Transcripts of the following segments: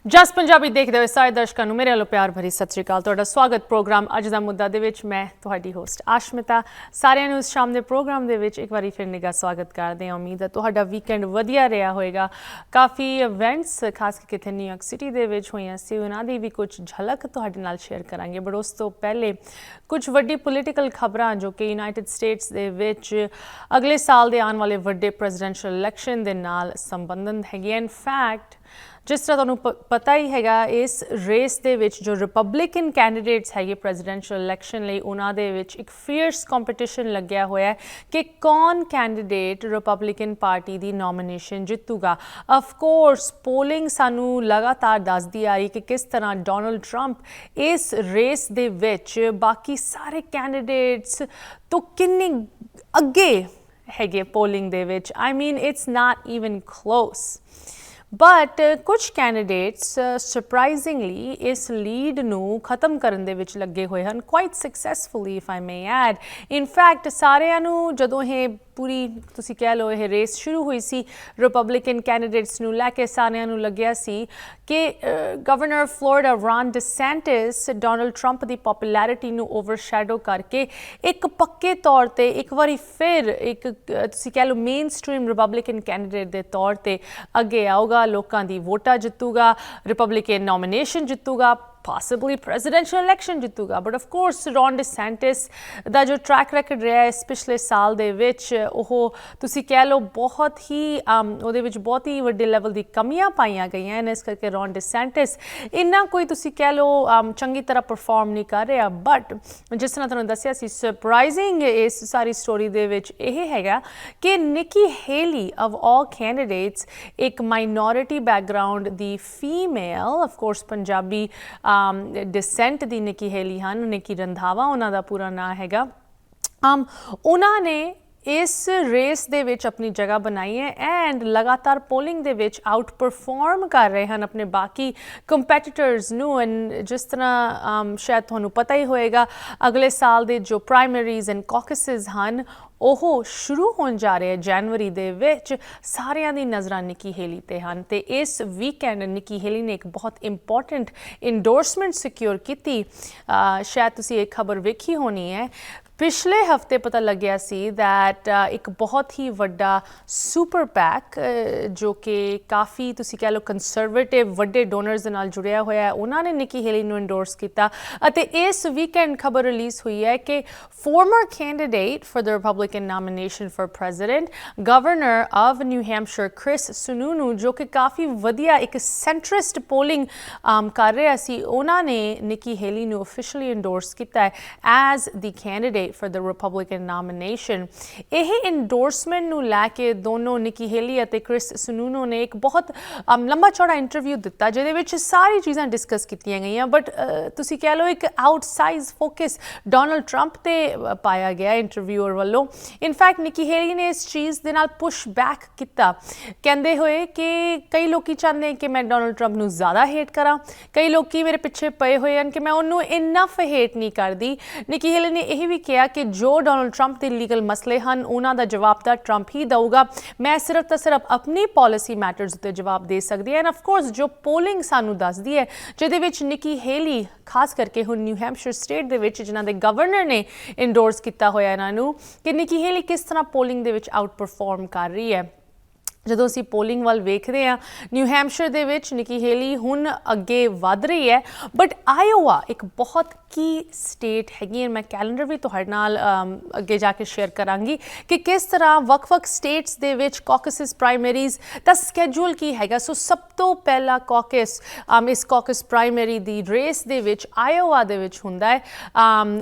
ਜਸ ਪੰਜਾਬੀ ਦੇਖਦੇ ਹੋਏ ਸਾਰੇ ਦਰਸ਼ਕਾਂ ਨੂੰ ਮੇਰੇ ਵੱਲੋਂ ਪਿਆਰ ਭਰੀ ਸਤਿ ਸ਼੍ਰੀ ਅਕਾਲ। ਤੁਹਾਡਾ ਸਵਾਗਤ ਪ੍ਰੋਗਰਾਮ ਅੱਜ ਦਾ ਮੁੱਦਾ ਦੇ ਵਿੱਚ। ਮੈਂ ਤੁਹਾਡੀ ਹੋਸਟ ਆਸ਼ਮਿਤਾ। ਸਾਰਿਆਂ ਨੂੰ ਇਸ ਸ਼ਾਮ ਦੇ ਪ੍ਰੋਗਰਾਮ ਦੇ ਵਿੱਚ ਇੱਕ ਵਾਰੀ ਫਿਰ ਨਿੱਘਾ ਸਵਾਗਤ ਕਰਦੇ ਹਾਂ। ਉਮੀਦ ਹੈ ਤੁਹਾਡਾ ਵੀਕਐਂਡ ਵਧੀਆ ਰਿਹਾ ਹੋਏਗਾ। ਕਾਫੀ ਇਵੈਂਟਸ ਖਾਸ ਕਰਕੇ ਇੱਥੇ ਨਿਊਯਾਰਕ ਸਿਟੀ ਦੇ ਵਿੱਚ ਹੋਈਆਂ ਸੀ, ਉਹਨਾਂ ਦੀ ਵੀ ਕੁਝ ਝਲਕ ਤੁਹਾਡੇ ਨਾਲ ਸ਼ੇਅਰ ਕਰਾਂਗੇ। ਬਟ ਉਸ ਤੋਂ ਪਹਿਲੇ ਕੁਝ ਵੱਡੀ ਪੋਲੀਟੀਕਲ ਖਬਰਾਂ ਜੋ ਕਿ ਯੂਨਾਈਟਿਡ ਸਟੇਟਸ ਦੇ ਵਿੱਚ ਅਗਲੇ ਸਾਲ ਦੇ ਆਉਣ ਵਾਲੇ ਵੱਡੇ ਪ੍ਰੈਜ਼ੀਡੈਂਸ਼ੀਅਲ ਇਲੈਕਸ਼ਨ ਦੇ ਨਾਲ ਸੰਬੰਧਿਤ ਹੈਗੀਆਂ। ਇਨ ਫੈਕਟ ਜਿਸ ਤਰ੍ਹਾਂ ਤੁਹਾਨੂੰ ਪਤਾ ਹੀ ਹੈਗਾ, ਇਸ ਰੇਸ ਦੇ ਵਿੱਚ ਜੋ ਰਿਪਬਲਿਕਨ ਕੈਂਡੀਡੇਟਸ ਹੈਗੇ ਪ੍ਰੈਜ਼ੀਡੈਂਸ਼ੀਅਲ ਇਲੈਕਸ਼ਨ ਲਈ, ਉਹਨਾਂ ਦੇ ਵਿੱਚ ਇੱਕ ਫੀਅਰਸ ਕੰਪੀਟੀਸ਼ਨ ਲੱਗਿਆ ਹੋਇਆ ਕਿ ਕੌਣ candidate Republican party the nomination ਜਿੱਤੂਗਾ। Of course polling ਸਾਨੂੰ ਲਗਾਤਾਰ ਦੱਸਦੀ ਆ ਰਹੀ ਕਿ ਕਿਸ ਤਰ੍ਹਾਂ ਡੋਨਲਡ ਟਰੰਪ ਇਸ ਰੇਸ ਦੇ ਵਿੱਚ ਬਾਕੀ ਸਾਰੇ ਕੈਂਡੀਡੇਟਸ ਤੋਂ ਕਿੰਨੀ ਅੱਗੇ ਹੈਗੇ ਪੋਲਿੰਗ ਦੇ ਵਿੱਚ। I mean it's not even close. But ਕੁਝ ਕੈਂਡੀਡੇਟਸ ਸਰਪ੍ਰਾਈਜ਼ਿੰਗਲੀ ਇਸ ਲੀਡ ਨੂੰ ਖਤਮ ਕਰਨ ਦੇ ਵਿੱਚ ਲੱਗੇ ਹੋਏ ਹਨ, quite successfully if I may add. In fact ਸਾਰਿਆਂ ਨੂੰ ਜਦੋਂ ਇਹ ਪੂਰੀ ਤੁਸੀਂ ਕਹਿ ਲਓ ਇਹ ਰੇਸ ਸ਼ੁਰੂ ਹੋਈ ਸੀ ਰਿਪਬਲਿਕਨ ਕੈਂਡੀਡੇਟਸ ਨੂੰ ਲੈ ਕੇ, ਸਾਰਿਆਂ ਨੂੰ ਲੱਗਿਆ ਸੀ ਕਿ governor Florida Ron DeSantis Donald Trump ਦੀ ਪੋਪੂਲੈਰਿਟੀ ਨੂੰ ਓਵਰਸ਼ੈਡੋ ਕਰਕੇ ਇੱਕ ਪੱਕੇ ਤੌਰ 'ਤੇ ਇੱਕ ਵਾਰੀ ਫਿਰ ਇੱਕ ਤੁਸੀਂ ਕਹਿ ਲਓ ਮੇਨ ਸਟ੍ਰੀਮ ਰਿਪਬਲਿਕਨ ਕੈਂਡੀਡੇਟ ਦੇ ਤੌਰ 'ਤੇ ਅੱਗੇ ਆਊਗਾ, ਲੋਕਾਂ ਦੀ ਵੋਟਾਂ ਜਿੱਤੂਗਾ, ਰਿਪਬਲਿਕਨ ਨੋਮੀਨੇਸ਼ਨ ਜਿੱਤੂਗਾ, possibly presidential election ਜਿੱਤੂਗਾ। But of course Ron DeSantis ਦਾ ਜੋ ਟਰੈਕ ਰੈਕਡ ਰਿਹਾ ਇਸ ਪਿਛਲੇ ਸਾਲ ਦੇ ਵਿੱਚ, ਉਹ ਤੁਸੀਂ ਕਹਿ ਲਓ ਬਹੁਤ ਹੀ ਉਹਦੇ ਵਿੱਚ ਬਹੁਤ ਹੀ ਵੱਡੇ ਲੈਵਲ ਦੀ ਕਮੀਆਂ ਪਾਈਆਂ ਗਈਆਂ ਹਨ। ਇਸ ਕਰਕੇ ਰੌਨ ਡਿਸੈਂਟਿਸ ਇੰਨਾ ਕੋਈ ਤੁਸੀਂ ਕਹਿ ਲਓ ਚੰਗੀ ਤਰ੍ਹਾਂ ਪਰਫਾਰਮ ਨਹੀਂ ਕਰ ਰਿਹਾ। ਬਟ ਜਿਸ ਤਰ੍ਹਾਂ ਤੁਹਾਨੂੰ ਦੱਸਿਆ ਸੀ, ਸਰਪ੍ਰਾਈਜ਼ਿੰਗ ਇਸ ਸਾਰੀ ਸਟੋਰੀ ਦੇ ਵਿੱਚ ਇਹ ਹੈਗਾ ਕਿ Nikki Haley of all candidates ਇੱਕ minority background the female, of course Punjabi dissent the Nikki Haley ਹਨ, ਨਿੱਕੀ ਰੰਧਾਵਾ ਉਹਨਾਂ ਦਾ ਪੂਰਾ ਨਾਂ ਹੈਗਾ। ਉਹਨਾਂ ਨੇ ਇਸ ਰੇਸ ਦੇ ਵਿੱਚ ਆਪਣੀ ਜਗ੍ਹਾ ਬਣਾਈ ਹੈ ਐਂਡ ਲਗਾਤਾਰ ਪੋਲਿੰਗ ਦੇ ਵਿੱਚ ਆਊਟ ਪਰਫਾਰਮ ਕਰ ਰਹੇ ਹਨ ਆਪਣੇ ਬਾਕੀ ਕੰਪੈਟੀਟਰਸ ਨੂੰ। ਐਂਡ ਜਿਸ ਤਰ੍ਹਾਂ ਸ਼ਾਇਦ ਤੁਹਾਨੂੰ ਪਤਾ ਹੀ ਹੋਏਗਾ, ਅਗਲੇ ਸਾਲ ਦੇ ਜੋ ਪ੍ਰਾਇਮਰੀਜ਼ ਐਂਡ ਕਾਕਸਿਸ ਹਨ ਉਹ ਸ਼ੁਰੂ ਹੋਣ ਜਾ ਰਹੇ ਜਨਵਰੀ ਦੇ ਵਿੱਚ। ਸਾਰਿਆਂ ਦੀ ਨਜ਼ਰਾਂ ਨਿੱਕੀ ਹੇਲੀ 'ਤੇ ਹਨ ਅਤੇ ਇਸ ਵੀਕਐਂਡ ਨਿੱਕੀ ਹੇਲੀ ਨੇ ਇੱਕ ਬਹੁਤ ਇੰਪੋਰਟੈਂਟ ਇੰਡੋਰਸਮੈਂਟ ਸਿਕਿਉਰ ਕੀਤੀ। ਸ਼ਾਇਦ ਤੁਸੀਂ ਇਹ ਖਬਰ ਵੇਖੀ ਹੋਣੀ ਹੈ। ਪਿਛਲੇ ਹਫਤੇ ਪਤਾ ਲੱਗਿਆ ਸੀ ਦੈਟ ਇੱਕ ਬਹੁਤ ਹੀ ਵੱਡਾ ਸੁਪਰ ਪੈਕ ਜੋ ਕਿ ਕਾਫੀ ਤੁਸੀਂ ਕਹਿ ਲਓ ਕੰਸਰਵੇਟਿਵ ਵੱਡੇ ਡੋਨਰਸ ਦੇ ਨਾਲ ਜੁੜਿਆ ਹੋਇਆ ਹੈ, ਉਹਨਾਂ ਨੇ ਨਿੱਕੀ ਹੇਲੀ ਨੂੰ ਇੰਡੋਰਸ ਕੀਤਾ। ਅਤੇ ਇਸ ਵੀਕਐਂਡ ਖਬਰ ਰਿਲੀਜ਼ ਹੋਈ ਹੈ ਕਿ former candidate for the Republican nomination for president, governor of New Hampshire Chris Sununu, ਜੋ ਕਿ ਕਾਫੀ ਵਧੀਆ ਇੱਕ ਸੈਂਟਰਿਸਟ ਪੋਲਿੰਗ ਕਰ ਰਿਹਾ ਸੀ, ਉਹਨਾਂ ਨੇ ਨਿੱਕੀ ਹੇਲੀ ਨੂੰ ਆਫੀਸ਼ੀਅਲੀ ਇੰਡੋਰਸ ਕੀਤਾ ਹੈ as the candidate for the Republican nomination। ਇਹ endorsement ਨੂੰ ਲੈ ਕੇ ਦੋਨੋਂ ਨਿੱਕੀ ਹੇਲੀ ਅਤੇ ਕ੍ਰਿਸ ਸੁਨੂਨੂ ਨੇ ਇੱਕ ਬਹੁਤ ਲੰਬਾ ਚੌੜਾ ਇੰਟਰਵਿਊ ਦਿੱਤਾ ਜਿਹਦੇ ਵਿੱਚ ਸਾਰੀ ਚੀਜ਼ਾਂ ਡਿਸਕਸ ਕੀਤੀਆਂ ਗਈਆਂ। ਬਟ ਤੁਸੀਂ ਕਹਿ ਲਓ ਇੱਕ ਆਊਟਸਾਈਜ਼ ਫੋਕਸ ਡੋਨਲਡ ਟਰੰਪ 'ਤੇ ਪਾਇਆ ਗਿਆ ਇੰਟਰਵਿਊਅਰ ਵੱਲੋਂ। ਇਨਫੈਕਟ ਨਿੱਕੀ ਹੇਲੀ ਨੇ ਇਸ ਚੀਜ਼ ਦੇ ਨਾਲ ਪੁਸ਼ ਬੈਕ ਕੀਤਾ, ਕਹਿੰਦੇ ਹੋਏ ਕਿ ਕਈ ਲੋਕੀ ਚਾਹੁੰਦੇ ਕਿ ਮੈਂ ਡੋਨਲਡ ਟਰੰਪ ਨੂੰ ਜ਼ਿਆਦਾ ਹੇਟ ਕਰਾਂ, ਕਈ ਲੋਕੀ ਮੇਰੇ ਪਿੱਛੇ ਪਏ ਹੋਏ ਹਨ ਕਿ ਮੈਂ ਉਹਨੂੰ ਇਨਫ ਹੇਟ ਨਹੀਂ ਕਰਦੀ। ਨਿੱਕੀ ਹੇਲੀ ਨੇ ਇਹ ਵੀ ਕਿਹਾ ਕਿ ਜੋ ਡੋਨਲਡ ਟਰੰਪ ਦੇ ਲੀਗਲ ਮਸਲੇ ਹਨ ਉਹਨਾਂ ਦਾ ਜਵਾਬ ਤਾਂ ਟਰੰਪ ਹੀ ਦਊਗਾ, ਮੈਂ ਸਿਰਫ ਤਾਂ ਸਿਰਫ ਆਪਣੀ ਪਾਲਿਸੀ ਮੈਟਰਸ ਉੱਤੇ ਜਵਾਬ ਦੇ ਸਕਦੀ ਹੈ। ਐਂਡ ਆਫ ਕੋਰਸ ਜੋ ਪੋਲਿੰਗ ਸਾਨੂੰ ਦੱਸਦੀ ਹੈ ਜਿਹਦੇ ਵਿੱਚ ਨਿੱਕੀ ਹੇਲੀ ਖਾਸ ਕਰਕੇ ਹੁਣ ਨਿਊ ਹੈਂਪਸ਼ਾਇਰ ਸਟੇਟ ਦੇ ਵਿੱਚ ਜਿਨ੍ਹਾਂ ਦੇ ਗਵਰਨਰ ਨੇ ਇੰਡੋਰਸ ਕੀਤਾ ਹੋਇਆ ਇਹਨਾਂ ਨੂੰ, ਕਿ ਨਿੱਕੀ ਹੇਲੀ ਕਿਸ ਤਰ੍ਹਾਂ ਪੋਲਿੰਗ ਦੇ ਵਿੱਚ ਆਊਟ ਪਰਫਾਰਮ ਕਰ ਰਹੀ ਹੈ। ਜਦੋਂ ਅਸੀਂ ਪੋਲਿੰਗ ਵੱਲ ਵੇਖਦੇ ਹਾਂ, ਨਿਊ ਹੈਂਪਸ਼ਾਇਰ ਦੇ ਵਿੱਚ ਨਿੱਕੀ ਹੇਲੀ ਹੁਣ ਅੱਗੇ ਵੱਧ ਰਹੀ ਹੈ। ਬਟ ਆਇਓਵਾ ਇੱਕ ਬਹੁਤ ਕੀ ਸਟੇਟ ਹੈਗੀ ਹੈ, ਮੈਂ ਕੈਲੰਡਰ ਵੀ ਤੁਹਾਡੇ ਨਾਲ ਅੱਗੇ ਜਾ ਕੇ ਸ਼ੇਅਰ ਕਰਾਂਗੀ ਕਿ ਕਿਸ ਤਰ੍ਹਾਂ ਵੱਖ-ਵੱਖ ਸਟੇਟਸ ਦੇ ਵਿੱਚ ਕਾਕਸਿਸ ਪ੍ਰਾਇਮਰੀਜ਼ ਦਾ ਸਕੈਜੂਲ ਕੀ ਹੈਗਾ। ਸੋ ਸਭ ਤੋਂ ਪਹਿਲਾ ਕਾਕਸ ਇਸ ਕਾਕਸ ਪ੍ਰਾਇਮਰੀ ਦੀ ਰੇਸ ਦੇ ਵਿੱਚ ਆਇਓਵਾ ਦੇ ਵਿੱਚ ਹੁੰਦਾ ਹੈ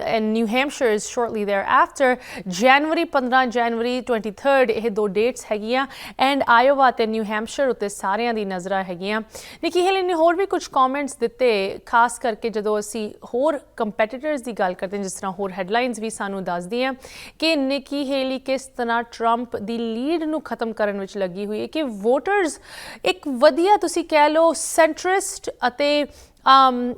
and New Hampshire is shortly thereafter. ਜਨਵਰੀ 15 ਜਨਵਰੀ 23 ਇਹ ਦੋ ਡੇਟਸ ਹੈਗੀਆਂ ਐਂਡ ਆਇਓਵਾ ਤੇ ਨਿਊ ਹੈਂਪਸ਼ਾਇਰ ਉੱਤੇ ਸਾਰਿਆਂ ਦੀ ਨਜ਼ਰਾਂ ਹੈਗੀਆਂ। ਨਿੱਕੀ ਹੇਲੀ ਨੇ ਹੋਰ ਵੀ ਕੁਝ ਕਮੈਂਟਸ ਦਿੱਤੇ, ਖਾਸ ਕਰਕੇ ਜਦੋਂ ਅਸੀਂ ਹੋਰ ਕੰਪੈਟੀਟਰਸ ਦੀ ਗੱਲ ਕਰਦੇ ਹਾਂ, ਜਿਸ ਤਰ੍ਹਾਂ ਹੋਰ ਹੈਡਲਾਈਨਸ ਵੀ ਸਾਨੂੰ ਦੱਸਦੀਆਂ ਕਿ ਨਿੱਕੀ ਹੇਲੀ ਕਿਸ ਤਰ੍ਹਾਂ ਟਰੰਪ ਦੀ ਲੀਡ ਨੂੰ ਖਤਮ ਕਰਨ ਵਿੱਚ ਲੱਗੀ ਹੋਈ ਹੈ, ਕਿ ਵੋਟਰਸ ਇੱਕ ਵਧੀਆ ਤੁਸੀਂ ਕਹਿ ਲਓ ਸੈਂਟਰਿਸਟ ਅਤੇ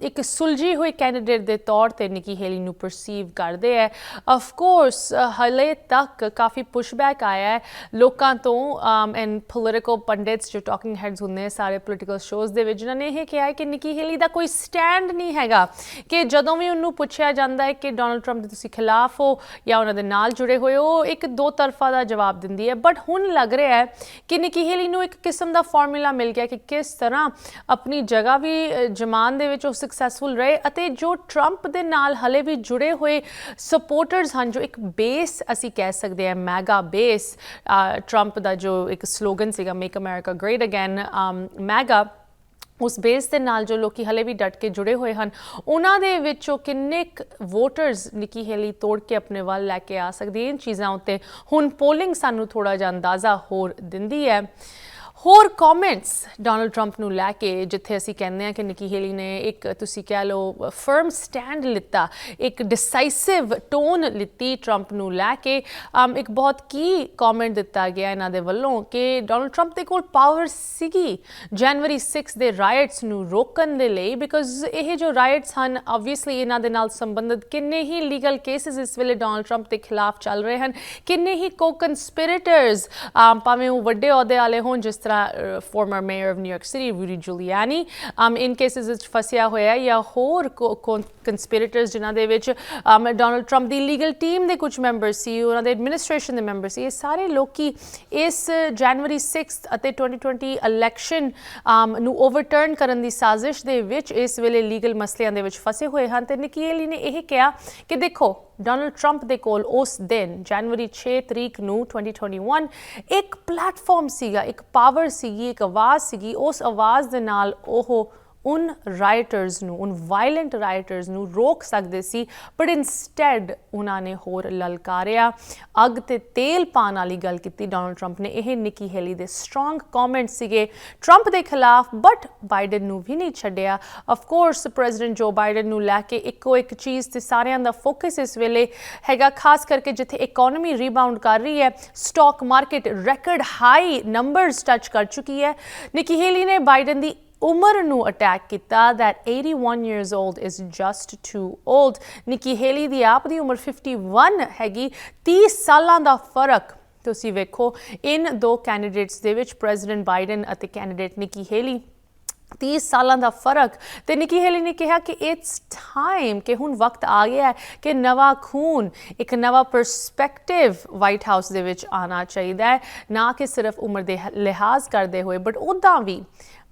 ਇੱਕ ਸੁਲਝੀ ਹੋਈ ਕੈਂਡੀਡੇਟ ਦੇ ਤੌਰ ਤੇ ਨਿੱਕੀ ਹੇਲੀ ਨੂੰ ਪਰਸੀਵ ਕਰਦੇ ਹੈ। ਆਫ ਕੋਰਸ ਹਲੇ ਤੱਕ ਕਾਫੀ ਪੁਸ਼ਬੈਕ ਆਇਆ ਹੈ ਲੋਕਾਂ ਤੋਂ ਐਂਡ ਪੋਲੀਟੀਕਲ ਪੰਡਿਟਸ ਜੋ ਟਾਕਿੰਗ ਹੈਡਸ ਹੁੰਦੇ ਸਾਰੇ ਪੋਲੀਟੀਕਲ ਸ਼ੋਜ਼ ਦੇ ਵਿੱਚ, ਜਿਨ੍ਹਾਂ ਨੇ ਇਹ ਕਿਹਾ ਹੈ ਕਿ ਨਿੱਕੀ ਹੇਲੀ ਦਾ ਕੋਈ ਸਟੈਂਡ ਨਹੀਂ ਹੈਗਾ, ਕਿ ਜਦੋਂ ਵੀ ਉਹਨੂੰ ਪੁੱਛਿਆ ਜਾਂਦਾ ਹੈ ਕਿ ਡੋਨਲਡ ਟਰੰਪ ਦੇ ਤੁਸੀਂ ਖਿਲਾਫ ਹੋ ਜਾਂ ਉਹਨਾਂ ਦੇ ਨਾਲ ਜੁੜੇ ਹੋਏ ਹੋ, ਇੱਕ ਦੋ ਤਰਫਾ ਦਾ ਜਵਾਬ ਦਿੰਦੀ ਹੈ। ਬਟ ਹੁਣ ਲੱਗ ਰਿਹਾ ਹੈ ਕਿ ਨਿੱਕੀ ਹੇਲੀ ਨੂੰ ਇੱਕ ਕਿਸਮ ਦਾ ਫਾਰਮੂਲਾ ਮਿਲ ਗਿਆ ਕਿ ਕਿਸ ਤਰ੍ਹਾਂ ਆਪਣੀ ਜਗ੍ਹਾ ਵੀ ਜਮਾਨ ਦੇ ਵਿੱਚ ਉਹ ਸਕਸੈਸਫੁਲ ਰਹੇ, ਅਤੇ ਜੋ ਟਰੰਪ ਦੇ ਨਾਲ ਹਲੇ ਵੀ ਜੁੜੇ ਹੋਏ ਸਪੋਰਟਰਸ ਹਨ, ਜੋ ਇੱਕ ਬੇਸ ਅਸੀਂ ਕਹਿ ਸਕਦੇ ਹਾਂ ਮੈਗਾ ਬੇਸ, ਟਰੰਪ ਦਾ ਜੋ ਇੱਕ ਸਲੋਗਨ ਸੀਗਾ make America great again mega, ਉਸ ਬੇਸ ਦੇ ਨਾਲ ਜੋ ਲੋਕੀ ਹਲੇ ਵੀ ਡਟ ਕੇ ਜੁੜੇ ਹੋਏ ਹਨ, ਉਹਨਾਂ ਦੇ ਵਿੱਚੋਂ ਕਿੰਨੇ ਵੋਟਰਸ ਨਿੱਕੀ ਹੇਲੀ ਤੋੜ ਕੇ ਆਪਣੇ ਵੱਲ ਲੈ ਕੇ ਆ ਸਕਦੀ ਹੈ, ਇਨ ਚੀਜ਼ਾਂ ਉੱਤੇ ਹੁਣ ਪੋਲਿੰਗ ਸਾਨੂੰ ਥੋੜ੍ਹਾ ਜਿਹਾ ਅੰਦਾਜ਼ਾ ਹੋਰ ਦਿੰਦੀ ਹੈ। ਹੋਰ ਕਮੈਂਟਸ ਡੋਨਲਡ ਟਰੰਪ ਨੂੰ ਲੈ ਕੇ, ਜਿੱਥੇ ਅਸੀਂ ਕਹਿੰਦੇ ਹਾਂ ਕਿ ਨਿੱਕੀ ਹੇਲੀ ਨੇ ਇੱਕ ਤੁਸੀਂ ਕਹਿ ਲਓ ਫਰਮ ਸਟੈਂਡ ਲਿੱਤਾ, ਇੱਕ ਡਿਸਾਈਸਿਵ ਟੋਨ ਲਿੱਤੀ ਟਰੰਪ ਨੂੰ ਲੈ ਕੇ। ਇੱਕ ਬਹੁਤ ਕੀ ਕਮੈਂਟ ਦਿੱਤਾ ਗਿਆ ਇਹਨਾਂ ਦੇ ਵੱਲੋਂ ਕਿ ਡੋਨਲਡ ਟਰੰਪ ਦੇ ਕੋਲ ਪਾਵਰ ਸੀਗੀ ਜਨਵਰੀ 6 ਦੇ ਰਾਇਟਸ ਨੂੰ ਰੋਕਣ ਦੇ ਲਈ, ਬਿਕਾਜ਼ ਇਹ ਜੋ ਰਾਇਟਸ ਹਨ ਓਬਵੀਅਸਲੀ ਇਹਨਾਂ ਦੇ ਨਾਲ ਸੰਬੰਧਿਤ ਕਿੰਨੇ ਹੀ ਲੀਗਲ ਕੇਸਿਸ ਇਸ ਵੇਲੇ ਡੋਨਲਡ ਟਰੰਪ ਦੇ ਖਿਲਾਫ ਚੱਲ ਰਹੇ ਹਨ, ਕਿੰਨੇ ਹੀ ਕੋ-ਕੰਸਪੀਰੇਟਰਸ ਭਾਵੇਂ ਉਹ ਵੱਡੇ ਅਹੁਦੇ ਵਾਲੇ ਹੋਣ, ਜਿਸ ਤਰ੍ਹਾਂ former mayor of New York City Rudy Giuliani in cases ਵਿੱਚ ਫਸਿਆ ਹੋਇਆ, ਜਾਂ ਹੋਰ ਕੰਸਪੀਰੇਟਰਸ ਜਿਨ੍ਹਾਂ ਦੇ ਵਿੱਚ ਡੋਨਲਡ ਟਰੰਪ ਦੀ ਲੀਗਲ ਟੀਮ ਦੇ ਕੁਝ ਮੈਂਬਰ ਸੀ, ਉਹਨਾਂ ਦੇ ਐਡਮਿਨਿਸਟ੍ਰੇਸ਼ਨ ਦੇ ਮੈਂਬਰ ਸੀ। ਇਹ ਸਾਰੇ ਲੋਕੀ ਇਸ ਜਨਵਰੀ 6 ਅਤੇ 2020 ਇਲੈਕਸ਼ਨ ਨੂੰ ਓਵਰਟਰਨ ਕਰਨ ਦੀ ਸਾਜ਼ਿਸ਼ ਦੇ ਵਿੱਚ ਇਸ ਵੇਲੇ ਲੀਗਲ ਮਸਲਿਆਂ ਦੇ ਵਿੱਚ ਫਸੇ ਹੋਏ ਹਨ। ਤੇ ਨਿੱਕੀ ਹੇਲੀ ਨੇ ਇਹ ਕਿਹਾ ਕਿ ਦੇਖੋ ਡੋਨਲਡ ਟਰੰਪ ਦੇ ਕੋਲ ਉਸ ਦਿਨ ਜਨਵਰੀ 6 ਤਰੀਕ ਨੂੰ 2021 ਇੱਕ ਪਲੇਟਫਾਰਮ ਸੀਗਾ, ਇੱਕ ਪਾਵਰ ਸੀਗੀ, ਇੱਕ ਆਵਾਜ਼ ਸੀਗੀ, ਉਸ ਆਵਾਜ਼ ਦੇ ਨਾਲ ਉਹ ਉਨ ਰਾਈਟਰਸ ਨੂੰ, ਉਨ ਵਾਇਲੈਂਟ ਰਾਈਟਰਸ ਨੂੰ ਰੋਕ ਸਕਦੇ ਸੀ, ਬਟ ਇਨਸਟੈਡ ਉਹਨਾਂ ਨੇ ਹੋਰ ਲਲਕਾਰਿਆ, ਅੱਗ ਤੇ ਤੇਲ ਪਾਉਣ ਵਾਲੀ ਗੱਲ ਕੀਤੀ ਡੋਨਲਡ ਟਰੰਪ ਨੇ। ਇਹ ਨਿੱਕੀ ਹੇਲੀ ਦੇ ਸਟਰੋਂਗ ਕਮੈਂਟ ਸੀਗੇ ਟਰੰਪ ਦੇ ਖਿਲਾਫ, ਬਟ ਬਾਈਡਨ ਨੂੰ ਵੀ ਨਹੀਂ ਛੱਡਿਆ। ਆਫ ਕੋਰਸ ਪ੍ਰੈਜ਼ੀਡੈਂਟ ਜੋ ਬਾਈਡਨ ਨੂੰ ਲੈ ਕੇ ਇੱਕੋ ਇੱਕ ਚੀਜ਼ ਤੇ ਸਾਰਿਆਂ ਦਾ ਫੋਕਸ ਇਸ ਵੇਲੇ ਹੈਗਾ, ਖਾਸ ਕਰਕੇ ਜਿੱਥੇ ਇਕੋਨਮੀ ਰੀਬਾਊਂਡ ਕਰ ਰਹੀ ਹੈ, stock market ਰੈਕਡ high numbers touch ਕਰ ਚੁੱਕੀ ਹੈ। ਨਿੱਕੀ ਹੇਲੀ ਨੇ ਬਾਈਡਨ ਦੀ ਉਮਰ ਨੂੰ ਅਟੈਕ ਕੀਤਾ, that 81 years old is just too old। Nikki Haley ਦੀ ਆਪ ਦੀ ਉਮਰ 51 ਹੈਗੀ, 30 ਸਾਲਾਂ ਦਾ ਫਰਕ ਤੁਸੀਂ ਵੇਖੋ ਇਨ ਦੋ ਕੈਂਡੀਡੇਟਸ ਦੇ ਵਿੱਚ, ਪ੍ਰੈਜ਼ੀਡੈਂਟ ਬਾਈਡਨ ਅਤੇ ਕੈਂਡੀਡੇਟ ਨਿੱਕੀ ਹੇਲੀ, 30 ਸਾਲਾਂ ਦਾ ਫਰਕ। ਤੇ ਨਿੱਕੀ ਹੇਲੀ ਨੇ ਕਿਹਾ ਕਿ ਇਟਸ ਟਾਈਮ, ਕਿ ਹੁਣ ਵਕਤ ਆ ਗਿਆ ਹੈ ਕਿ ਨਵਾਂ ਖੂਨ, ਇੱਕ ਨਵਾਂ ਪਰਸਪੈਕਟਿਵ ਵਾਈਟ ਹਾਊਸ ਦੇ ਵਿੱਚ ਆਉਣਾ ਚਾਹੀਦਾ ਹੈ, ਨਾ ਕਿ ਸਿਰਫ ਉਮਰ ਦੇ ਲਿਹਾਜ਼ ਕਰਦੇ ਹੋਏ, ਬਟ ਉੱਦਾਂ ਵੀ।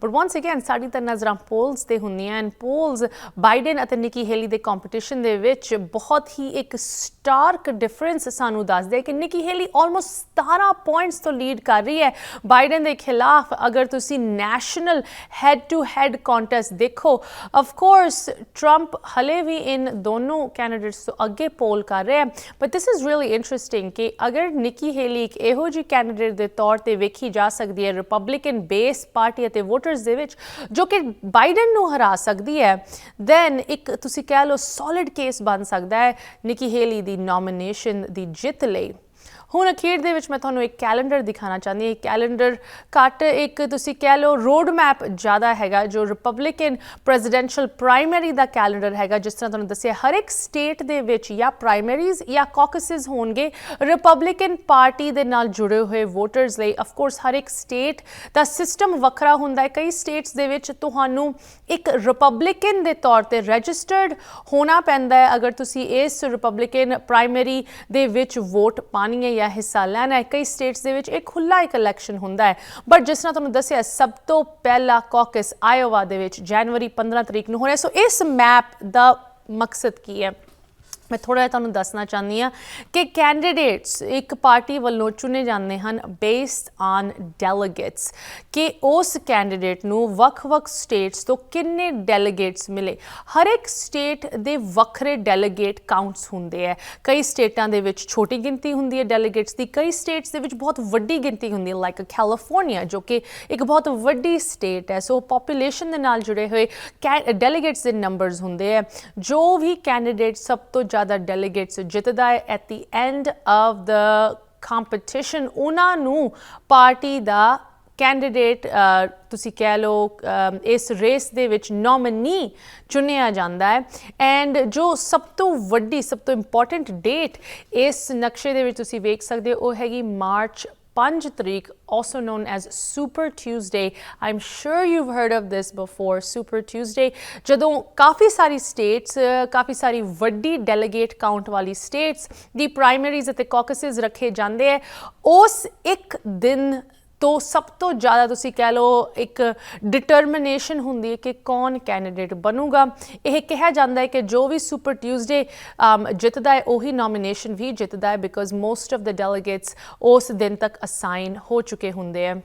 ਬਟ ਵਾਂਸ ਅਗੇਨ ਸਾਡੀ ਤਾਂ ਨਜ਼ਰਾਂ ਪੋਲਸ ਤੇ ਹੁੰਦੀਆਂ ਹਨ। ਪੋਲਸ ਬਾਈਡਨ ਅਤੇ ਨਿੱਕੀ ਹੇਲੀ ਦੇ ਕੰਪੀਟੀਸ਼ਨ ਦੇ ਵਿੱਚ ਬਹੁਤ ਹੀ ਇੱਕ ਸਟਾਰਕ ਡਿਫਰੈਂਸ ਸਾਨੂੰ ਦੱਸਦੇ ਹੈ ਕਿ ਨਿੱਕੀ ਹੇਲੀ ਆਲਮੋਸਟ 17 ਪੁਆਇੰਟਸ ਤੋਂ ਲੀਡ ਕਰ ਰਹੀ ਹੈ ਬਾਈਡਨ ਦੇ ਖਿਲਾਫ। ਅਗਰ ਤੁਸੀਂ national head to head contest ਦੇਖੋ, ਆਫ ਕੋਰਸ ਟਰੰਪ ਹਲੇ ਵੀ ਇਨ ਦੋਨੋਂ ਕੈਂਡੀਡੇਟਸ ਤੋਂ ਅੱਗੇ ਪੋਲ ਕਰ ਰਿਹਾ ਹੈ, but this is really interesting ਕਿ ਅਗਰ ਨਿੱਕੀ ਹੇਲੀ ਇੱਕ ਇਹੋ ਜਿਹੀ ਕੈਂਡੀਡੇਟ ਦੇ ਤੌਰ ਤੇ ਵੇਖੀ ਜਾ ਸਕਦੀ ਹੈ ਰਿਪਬਲਿਕਨ ਬੇਸ ਪਾਰਟੀ ਅਤੇ ਵੋਟਰ ਦੇ ਵਿੱਚ, ਜੋ ਕਿ ਬਾਈਡਨ ਨੂੰ ਹਰਾ ਸਕਦੀ ਹੈ, ਦੈਨ ਇੱਕ ਤੁਸੀਂ ਕਹਿ ਲਓ ਸੋਲਿਡ ਕੇਸ ਬਣ ਸਕਦਾ ਹੈ ਨਿੱਕੀ ਹੇਲੀ ਦੀ ਨੋਮੀਨੇਸ਼ਨ ਦੀ ਜਿੱਤ ਲਈ। ਹੁਣ ਅਖੀਰ ਦੇ ਵਿੱਚ ਮੈਂ ਤੁਹਾਨੂੰ ਇੱਕ ਕੈਲੰਡਰ ਦਿਖਾਉਣਾ ਚਾਹੁੰਦੀ ਹਾਂ। ਕੈਲੰਡਰ ਘੱਟ, ਇੱਕ ਤੁਸੀਂ ਕਹਿ ਲਓ ਰੋਡ ਮੈਪ ਜ਼ਿਆਦਾ ਹੈਗਾ, ਜੋ ਰਿਪਬਲਿਕਨ ਪ੍ਰੈਜ਼ੀਡੈਂਸ਼ੀਅਲ ਪ੍ਰਾਇਮਰੀ ਦਾ ਕੈਲੰਡਰ ਹੈਗਾ। ਜਿਸ ਤਰ੍ਹਾਂ ਤੁਹਾਨੂੰ ਦੱਸਿਆ, ਹਰ ਇੱਕ ਸਟੇਟ ਦੇ ਵਿੱਚ ਜਾਂ ਪ੍ਰਾਇਮਰੀਜ਼ ਜਾਂ ਕਾਕਸਿਸ ਹੋਣਗੇ ਰਿਪਬਲਿਕਨ ਪਾਰਟੀ ਦੇ ਨਾਲ ਜੁੜੇ ਹੋਏ ਵੋਟਰਸ ਲਈ। ਆਫ ਕੋਰਸ ਹਰ ਇੱਕ ਸਟੇਟ ਦਾ ਸਿਸਟਮ ਵੱਖਰਾ ਹੁੰਦਾ ਹੈ। ਕਈ ਸਟੇਟਸ ਦੇ ਵਿੱਚ ਤੁਹਾਨੂੰ ਇੱਕ ਰਿਪਬਲਿਕਨ ਦੇ ਤੌਰ ਤੇ ਰਜਿਸਟਰਡ ਹੋਣਾ ਪੈਂਦਾ ਹੈ ਅਗਰ ਤੁਸੀਂ ਇਸ ਰਿਪਬਲਿਕਨ ਪ੍ਰਾਇਮਰੀ ਦੇ ਵਿੱਚ ਵੋਟ ਪਾਣੀ ਹੈ ਜਾਂ ਹਿੱਸਾ ਲੈਣਾ ਹੈ। ਕਈ ਸਟੇਟਸ ਦੇ ਵਿੱਚ ਇੱਕ ਖੁੱਲਾ ਇੱਕ ਇਲੈਕਸ਼ਨ ਹੁੰਦਾ ਹੈ, ਬਟ ਜਿਸ ਤਰ੍ਹਾਂ ਤੁਹਾਨੂੰ ਦੱਸਿਆ ਸਭ ਤੋਂ ਪਹਿਲਾ ਕਾਕਸ ਆਇਓਵਾ ਦੇ ਵਿੱਚ ਜਨਵਰੀ 15 ਤਰੀਕ ਨੂੰ ਹੋਣਾ। ਸੋ ਇਸ ਮੈਪ ਦਾ ਮਕਸਦ ਕੀ ਹੈ, ਮੈਂ ਥੋੜ੍ਹਾ ਜਿਹਾ ਤੁਹਾਨੂੰ ਦੱਸਣਾ ਚਾਹੁੰਦੀ ਹਾਂ ਕਿ ਕੈਂਡੀਡੇਟਸ ਇੱਕ ਪਾਰਟੀ ਵੱਲੋਂ ਚੁਣੇ ਜਾਂਦੇ ਹਨ ਬੇਸਡ ਔਨ ਡੈਲੀਗੇਟਸ, ਕਿ ਉਸ ਕੈਂਡੀਡੇਟ ਨੂੰ ਵੱਖ-ਵੱਖ ਸਟੇਟਸ ਤੋਂ ਕਿੰਨੇ ਡੈਲੀਗੇਟਸ ਮਿਲੇ। ਹਰ ਇੱਕ ਸਟੇਟ ਦੇ ਵੱਖਰੇ ਡੈਲੀਗੇਟ ਕਾਊਂਟਸ ਹੁੰਦੇ ਹੈ। ਕਈ ਸਟੇਟਾਂ ਦੇ ਵਿੱਚ ਛੋਟੀ ਗਿਣਤੀ ਹੁੰਦੀ ਹੈ ਡੈਲੀਗੇਟਸ ਦੀ, ਕਈ ਸਟੇਟਸ ਦੇ ਵਿੱਚ ਬਹੁਤ ਵੱਡੀ ਗਿਣਤੀ ਹੁੰਦੀ ਹੈ, ਲਾਈਕ ਕੈਲੀਫੋਰਨੀਆ ਜੋ ਕਿ ਇੱਕ ਬਹੁਤ ਵੱਡੀ ਸਟੇਟ ਹੈ। ਸੋ ਪੋਪੂਲੇਸ਼ਨ ਦੇ ਨਾਲ ਜੁੜੇ ਹੋਏ ਡੈਲੀਗੇਟਸ ਦੇ ਨੰਬਰਸ ਹੁੰਦੇ ਹੈ। ਜੋ ਵੀ ਕੈਂਡੀਡੇਟ ਸਭ ਤੋਂ ਜ਼ਿਆਦਾ ਡੈਲੀਗੇਟਸ ਜਿੱਤਦਾ ਹੈ at the end of the competition, ਉਹਨਾਂ ਨੂੰ ਪਾਰਟੀ ਦਾ ਕੈਂਡੀਡੇਟ ਤੁਸੀਂ ਕਹਿ ਲਓ ਇਸ ਰੇਸ ਦੇ ਵਿੱਚ ਨੋਮੀਨੀ ਚੁਣਿਆ ਜਾਂਦਾ ਹੈ। ਐਂਡ ਜੋ ਸਭ ਤੋਂ ਵੱਡੀ ਸਭ ਤੋਂ ਇੰਪੋਰਟੈਂਟ ਡੇਟ ਇਸ ਨਕਸ਼ੇ ਦੇ ਵਿੱਚ ਤੁਸੀਂ ਵੇਖ ਸਕਦੇ ਹੋ ਉਹ ਹੈਗੀ ਮਾਰਚ 5 ਤਰੀਕ, also known as Super Tuesday. I'm sure you've heard of this before, Super Tuesday. ਜਦੋਂ ਕਾਫੀ ਸਾਰੀ ਸਟੇਟਸ, ਕਾਫੀ ਸਾਰੀ ਵੱਡੀ ਡੈਲੀਗੇਟ ਕਾਊਂਟ ਵਾਲੀ ਸਟੇਟਸ ਦੀ ਪ੍ਰਾਇਮਰੀਜ਼ ਅਤੇ ਕਾਕਸਿਸ ਰੱਖੇ ਜਾਂਦੇ ਹੈ, ਉਸ ਇੱਕ ਦਿਨ ਤੋਂ ਸਭ ਤੋਂ ਜ਼ਿਆਦਾ ਤੁਸੀਂ ਕਹਿ ਲਓ ਇੱਕ ਡਿਟਰਮੀਨੇਸ਼ਨ ਹੁੰਦੀ ਹੈ ਕਿ ਕੌਣ ਕੈਂਡੀਡੇਟ ਬਣੂਗਾ। ਇਹ ਕਿਹਾ ਜਾਂਦਾ ਹੈ ਕਿ ਜੋ ਵੀ ਸੁਪਰ ਟਿਊਜ਼ਡੇ ਜਿੱਤਦਾ ਹੈ ਉਹੀ ਨੋਮੀਨੇਸ਼ਨ ਵੀ ਜਿੱਤਦਾ ਹੈ, because most of the delegates ਉਸ ਦਿਨ ਤੱਕ ਅਸਾਈਨ ਹੋ ਚੁੱਕੇ ਹੁੰਦੇ ਹੈ।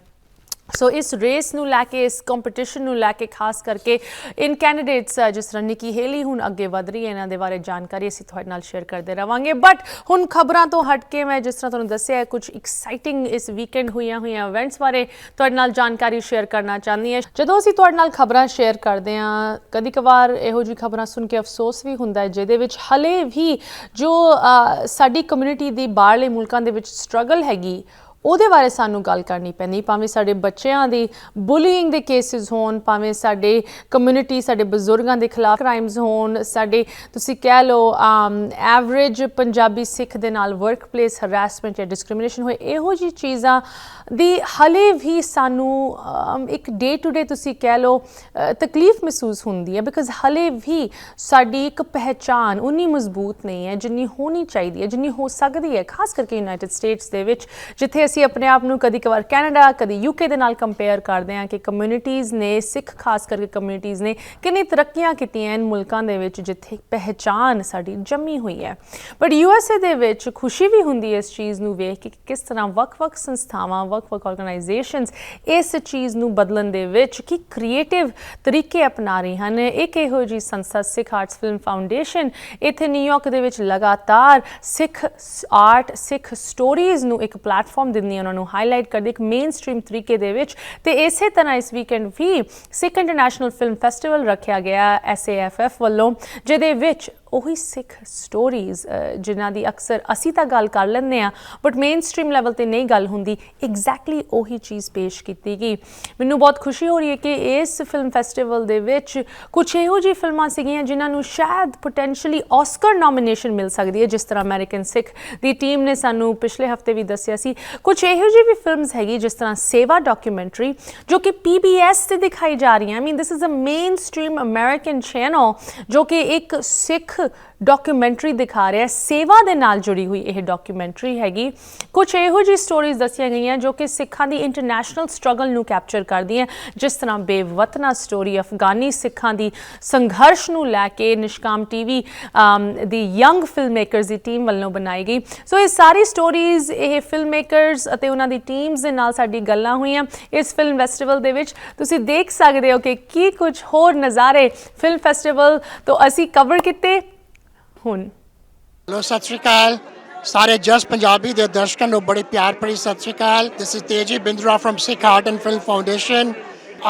ਸੋ ਇਸ ਰੇਸ ਨੂੰ ਲੈ ਕੇ, ਇਸ ਕੰਪੀਟੀਸ਼ਨ ਨੂੰ ਲੈ ਕੇ ਖਾਸ ਕਰਕੇ ਇਨ ਕੈਂਡੀਡੇਟਸ ਜਿਸ ਤਰ੍ਹਾਂ ਨਿੱਕੀ ਹੇਲੀ ਹੁਣ ਅੱਗੇ ਵਧ ਰਹੀ ਹੈ, ਇਹਨਾਂ ਦੇ ਬਾਰੇ ਜਾਣਕਾਰੀ ਅਸੀਂ ਤੁਹਾਡੇ ਨਾਲ ਸ਼ੇਅਰ ਕਰਦੇ ਰਹਾਂਗੇ। ਬਟ ਹੁਣ ਖਬਰਾਂ ਤੋਂ ਹਟ ਕੇ ਮੈਂ ਜਿਸ ਤਰ੍ਹਾਂ ਤੁਹਾਨੂੰ ਦੱਸਿਆ ਕੁਝ ਐਕਸਾਈਟਿੰਗ ਇਸ ਵੀਕਐਂਡ ਹੋਈਆਂ ਇਵੈਂਟਸ ਬਾਰੇ ਤੁਹਾਡੇ ਨਾਲ ਜਾਣਕਾਰੀ ਸ਼ੇਅਰ ਕਰਨਾ ਚਾਹੁੰਦੀ ਹਾਂ। ਜਦੋਂ ਅਸੀਂ ਤੁਹਾਡੇ ਨਾਲ ਖਬਰਾਂ ਸ਼ੇਅਰ ਕਰਦੇ ਹਾਂ, ਕਦੀ ਕਵਾਰ ਇਹੋ ਜਿਹੀ ਖਬਰਾਂ ਸੁਣ ਕੇ ਅਫਸੋਸ ਵੀ ਹੁੰਦਾ ਹੈ ਜਿਹਦੇ ਵਿੱਚ ਹਲੇ ਵੀ ਜੋ ਸਾਡੀ ਕਮਿਊਨਿਟੀ ਦੀ ਬਾਹਰਲੇ ਮੁਲਕਾਂ ਦੇ ਵਿੱਚ ਸਟਰਗਲ ਹੈਗੀ ਉਹਦੇ ਬਾਰੇ ਸਾਨੂੰ ਗੱਲ ਕਰਨੀ ਪੈਂਦੀ, ਭਾਵੇਂ ਸਾਡੇ ਬੱਚਿਆਂ ਦੀ ਬੁਲੀਇੰਗ ਦੇ ਕੇਸਿਸ ਹੋਣ, ਭਾਵੇਂ ਸਾਡੇ ਕਮਿਊਨਿਟੀ ਸਾਡੇ ਬਜ਼ੁਰਗਾਂ ਦੇ ਖਿਲਾਫ ਕ੍ਰਾਈਮਸ ਹੋਣ, ਸਾਡੇ ਤੁਸੀਂ ਕਹਿ ਲਓ ਐਵਰੇਜ ਪੰਜਾਬੀ ਸਿੱਖ ਦੇ ਨਾਲ ਵਰਕ ਪਲੇਸ ਹਰਾਸਮੈਂਟ ਜਾਂ ਡਿਸਕ੍ਰਿਮੀਨੇਸ਼ਨ ਹੋਏ, ਇਹੋ ਜਿਹੀ ਚੀਜ਼ਾਂ ਦੀ ਹਲੇ ਵੀ ਸਾਨੂੰ ਇੱਕ ਡੇ ਟੂ ਡੇ ਤੁਸੀਂ ਕਹਿ ਲਓ ਤਕਲੀਫ ਮਹਿਸੂਸ ਹੁੰਦੀ ਹੈ, ਬਿਕਾਜ਼ ਹਲੇ ਵੀ ਸਾਡੀ ਇੱਕ ਪਹਿਚਾਣ ਉਨੀ ਮਜ਼ਬੂਤ ਨਹੀਂ ਹੈ ਜਿੰਨੀ ਹੋਣੀ ਚਾਹੀਦੀ ਹੈ, ਜਿੰਨੀ ਹੋ ਸਕਦੀ ਹੈ, ਖਾਸ ਕਰਕੇ ਯੂਨਾਈਟਿਡ ਸਟੇਟਸ ਦੇ ਵਿੱਚ, ਜਿੱਥੇ ਅਸੀਂ ਆਪਣੇ ਆਪ ਨੂੰ ਕਦੀ ਕਵਾਰ ਕੈਨੇਡਾ ਕਦੀ UK ਦੇ ਨਾਲ ਕੰਪੇਅਰ ਕਰਦੇ ਹਾਂ ਕਿ ਕਮਿਊਨਿਟੀਜ਼ ਨੇ, ਸਿੱਖ ਖਾਸ ਕਰਕੇ ਕਮਿਊਨਿਟੀਜ਼ ਨੇ ਕਿੰਨੀ ਤਰੱਕੀਆਂ ਕੀਤੀਆਂ ਇਨ ਮੁਲਕਾਂ ਦੇ ਵਿੱਚ ਜਿੱਥੇ ਪਹਿਚਾਣ ਸਾਡੀ ਜੰਮੀ ਹੋਈ ਹੈ। ਬਟ USA ਦੇ ਵਿੱਚ ਖੁਸ਼ੀ ਵੀ ਹੁੰਦੀ ਹੈ ਇਸ ਚੀਜ਼ ਨੂੰ ਵੇਖ ਕੇ ਕਿਸ ਤਰ੍ਹਾਂ ਵੱਖ-ਵੱਖ ਸੰਸਥਾਵਾਂ, ਵੱਖ-ਵੱਖ ਆਰਗੇਨਾਈਜੇਸ਼ਨਸ ਇਸ ਚੀਜ਼ ਨੂੰ ਬਦਲਣ ਦੇ ਵਿੱਚ ਕੀ ਕ੍ਰੀਏਟਿਵ ਤਰੀਕੇ ਅਪਣਾ ਰਹੀ ਹਨ। ਇੱਕ ਇਹੋ ਜਿਹੀ ਸੰਸਥਾ ਸਿੱਖ ਆਰਟਸ ਫਿਲਮ ਫਾਊਂਡੇਸ਼ਨ ਇੱਥੇ ਨਿਊਯਾਰਕ ਦੇ ਵਿੱਚ ਲਗਾਤਾਰ ਸਿੱਖ ਆਰਟ, ਸਿੱਖ ਸਟੋਰੀਜ਼ ਨੂੰ ਇੱਕ ਪਲੇਟਫਾਰਮ ਦਿੰਦੀ, ਉਹਨਾਂ ਨੂੰ ਹਾਈਲਾਈਟ ਕਰਦੀ ਇੱਕ ਮੇਨ ਸਟ੍ਰੀਮ ਤਰੀਕੇ ਦੇ ਵਿੱਚ। ਤੇ ਇਸੇ ਤਰ੍ਹਾਂ ਇਸ ਵੀਕਐਂਡ ਵੀ ਸਿੱਖ ਇੰਟਰਨੈਸ਼ਨਲ ਫਿਲਮ ਫੈਸਟੀਵਲ ਰੱਖਿਆ ਗਿਆ SAFF ਵੱਲੋਂ, ਜਿਹਦੇ ਵਿੱਚ ਉਹੀ ਸਿੱਖ ਸਟੋਰੀਜ਼ ਜਿਨ੍ਹਾਂ ਦੀ ਅਕਸਰ ਅਸੀਂ ਤਾਂ ਗੱਲ ਕਰ ਲੈਂਦੇ ਹਾਂ ਬਟ ਮੇਨ ਸਟ੍ਰੀਮ ਲੈਵਲ 'ਤੇ ਨਹੀਂ ਗੱਲ ਹੁੰਦੀ, ਐਗਜ਼ੈਕਟਲੀ ਉਹੀ ਚੀਜ਼ ਪੇਸ਼ ਕੀਤੀ ਗਈ। ਮੈਨੂੰ ਬਹੁਤ ਖੁਸ਼ੀ ਹੋ ਰਹੀ ਹੈ ਕਿ ਇਸ ਫਿਲਮ ਫੈਸਟੀਵਲ ਦੇ ਵਿੱਚ ਕੁਛ ਇਹੋ ਜਿਹੀ ਫਿਲਮਾਂ ਸੀਗੀਆਂ ਜਿਨ੍ਹਾਂ ਨੂੰ ਸ਼ਾਇਦ ਪੋਟੈਂਸ਼ੀਅਲੀ ਆਸਕਰ ਨੋਮੀਨੇਸ਼ਨ ਮਿਲ ਸਕਦੀ ਹੈ, ਜਿਸ ਤਰ੍ਹਾਂ ਅਮਰੀਕਨ ਸਿੱਖ ਦੀ ਟੀਮ ਨੇ ਸਾਨੂੰ ਪਿਛਲੇ ਹਫ਼ਤੇ ਵੀ ਦੱਸਿਆ ਸੀ। ਕੁਛ ਇਹੋ ਜਿਹੀ ਵੀ ਫਿਲਮਸ ਹੈਗੀ ਜਿਸ ਤਰ੍ਹਾਂ ਸੇਵਾ ਡਾਕੂਮੈਂਟਰੀ ਜੋ ਕਿ PBS 'ਤੇ ਦਿਖਾਈ ਜਾ ਰਹੀ ਹੈ। I mean this is a mainstream American channel ਜੋ ਕਿ ਇੱਕ ਸਿੱਖ ਡਾਕੂਮੈਂਟਰੀ ਦਿਖਾ ਰਿਹਾ, ਸੇਵਾ ਦੇ ਨਾਲ ਜੁੜੀ ਹੋਈ ਇਹ ਡਾਕੂਮੈਂਟਰੀ ਹੈਗੀ। ਕੁਛ ਇਹੋ ਜਿਹੀ ਸਟੋਰੀਜ਼ ਦੱਸੀਆਂ ਗਈਆਂ ਜੋ ਕਿ ਸਿੱਖਾਂ ਦੀ ਇੰਟਰਨੈਸ਼ਨਲ ਸਟਰਗਲ ਨੂੰ ਕੈਪਚਰ ਕਰਦੀਆਂ, ਜਿਸ ਤਰ੍ਹਾਂ ਬੇਵਤਨਾ ਸਟੋਰੀ ਅਫਗਾਨੀ ਸਿੱਖਾਂ ਦੀ ਸੰਘਰਸ਼ ਨੂੰ ਲੈ ਕੇ ਨਿਸ਼ਕਾਮ TV ਦੀ ਯੰਗ ਫਿਲਮ ਮੇਕਰਸ ਦੀ ਟੀਮ ਵੱਲੋਂ ਬਣਾਈ ਗਈ। ਸੋ ਇਹ ਸਾਰੀ ਸਟੋਰੀਜ਼, ਇਹ ਫਿਲਮ ਮੇਕਰਸ ਅਤੇ ਉਹਨਾਂ ਦੀ ਟੀਮਸ ਦੇ ਨਾਲ ਸਾਡੀ ਗੱਲਾਂ ਹੋਈਆਂ ਇਸ ਫਿਲਮ ਫੈਸਟੀਵਲ ਦੇ ਵਿੱਚ। ਤੁਸੀਂ ਦੇਖ ਸਕਦੇ ਹੋ ਕਿ ਕੀ ਕੁਝ ਹੋਰ ਨਜ਼ਾਰੇ ਫਿਲਮ ਫੈਸਟੀਵਲ ਤੋਂ ਅਸੀਂ ਕਵਰ ਕੀਤੇ। ਹੁਣ ਹੈਲੋ, ਸਤਿ ਸ਼੍ਰੀ ਅਕਾਲ ਸਾਰੇ ਜਸ ਪੰਜਾਬੀ ਦੇ ਦਰਸ਼ਕਾਂ ਨੂੰ ਬੜੀ ਪਿਆਰ ਭਰੀ ਸਤਿ ਸ਼੍ਰੀ ਅਕਾਲ। This is Teji Bindra from Sikh art and film foundation.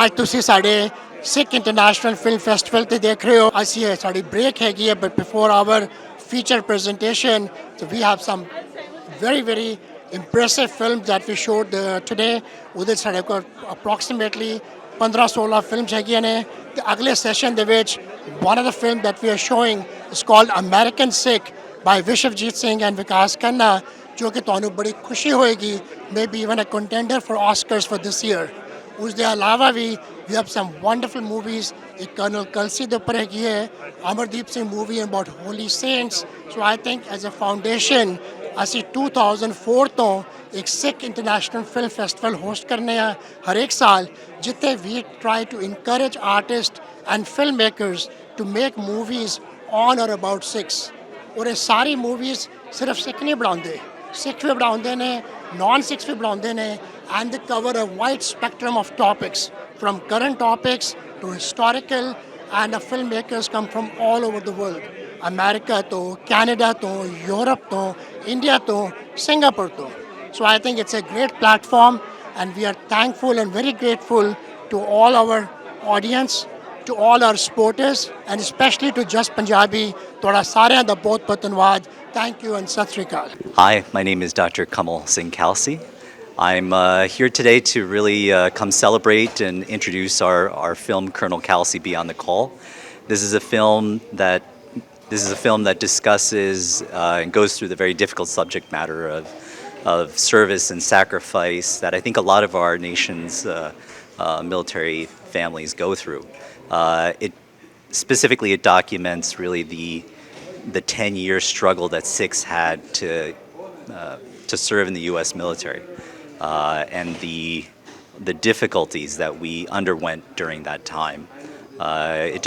ਅੱਜ ਤੁਸੀਂ ਸਾਡੇ ਸਿੱਖ ਇੰਟਰਨੈਸ਼ਨਲ ਫਿਲਮ ਫੈਸਟੀਵਲ ਤੇ ਦੇਖ ਰਹੇ ਹੋ। ਅਸੀਂ ਸਾਡੀ ਬ੍ਰੇਕ ਹੈਗੀ ਹੈ, but before our feature presentation, so we have some very impressive films that we showed today. ਉਹਦੇ ਸਾਡੇ ਕੋਲ approximately 15-16 ਫਿਲਮਸ ਹੈਗੀਆਂ ਨੇ। ਤੇ ਅਗਲੇ ਸੈਸ਼ਨ ਦੇ ਵਿੱਚ one of the film that we are showing is called American Sikh by Vishwajit Singh and Vikas Khanna, ਜੋ ਕਿ ਤੁਹਾਨੂੰ ਬੜੀ ਖੁਸ਼ੀ ਹੋਏਗੀ, maybe even a contender for Oscars for this year. ਉਸ ਦੇ ਇਲਾਵਾ ਵੀ we have some wonderful movies. ਇੱਕ ਕਰਨਲ ਕਲਸੀ ਦੇ ਉੱਪਰ ਹੈਗੀ ਹੈ, Amardeep Singh movie about holy saints. So I think as a foundation ਅਸੀਂ 2004 ਤੋਂ ਇੱਕ ਸਿੱਖ ਇੰਟਰਨੈਸ਼ਨਲ ਫਿਲਮ ਫੈਸਟੀਵਲ ਹੋਸਟ ਕਰਨੇ ਆ ਹਰੇਕ ਸਾਲ, ਜਿੱਥੇ we try to encourage artists and filmmakers to make movies on or about Sikhs. ਔਰ ਇਹ ਸਾਰੀ movies ਸਿਰਫ ਸਿੱਖ ਨਹੀਂ ਬਣਾਉਂਦੇ, ਸਿੱਖ ਵੀ ਬਣਾਉਂਦੇ ਨੇ, ਨਾਨ ਸਿੱਖਸ ਵੀ ਬਣਾਉਂਦੇ ਨੇ, and they cover a wide spectrum of topics from current topics to historical, and the filmmakers come from all over the world. America to Canada to Europe to India to Singapore to. So I think it's a great platform, and we are thankful and very grateful to all our audience, to all our supporters, and especially to JUS Punjabi. Toda sareyan da bahut bahut dhanyawad. Thank you and sat shri akal. Hi, my name is Dr. Kamal Singh Kalsi. I'm here today to really come celebrate and introduce our film Colonel Kelsey Beyond the Call. This is a film that discusses and goes through the very difficult subject matter of service and sacrifice that I think a lot of our nation's military families go through. It documents really the 10-year struggle that Sikhs had to serve in the U.S. military. And the difficulties that we underwent during that time. It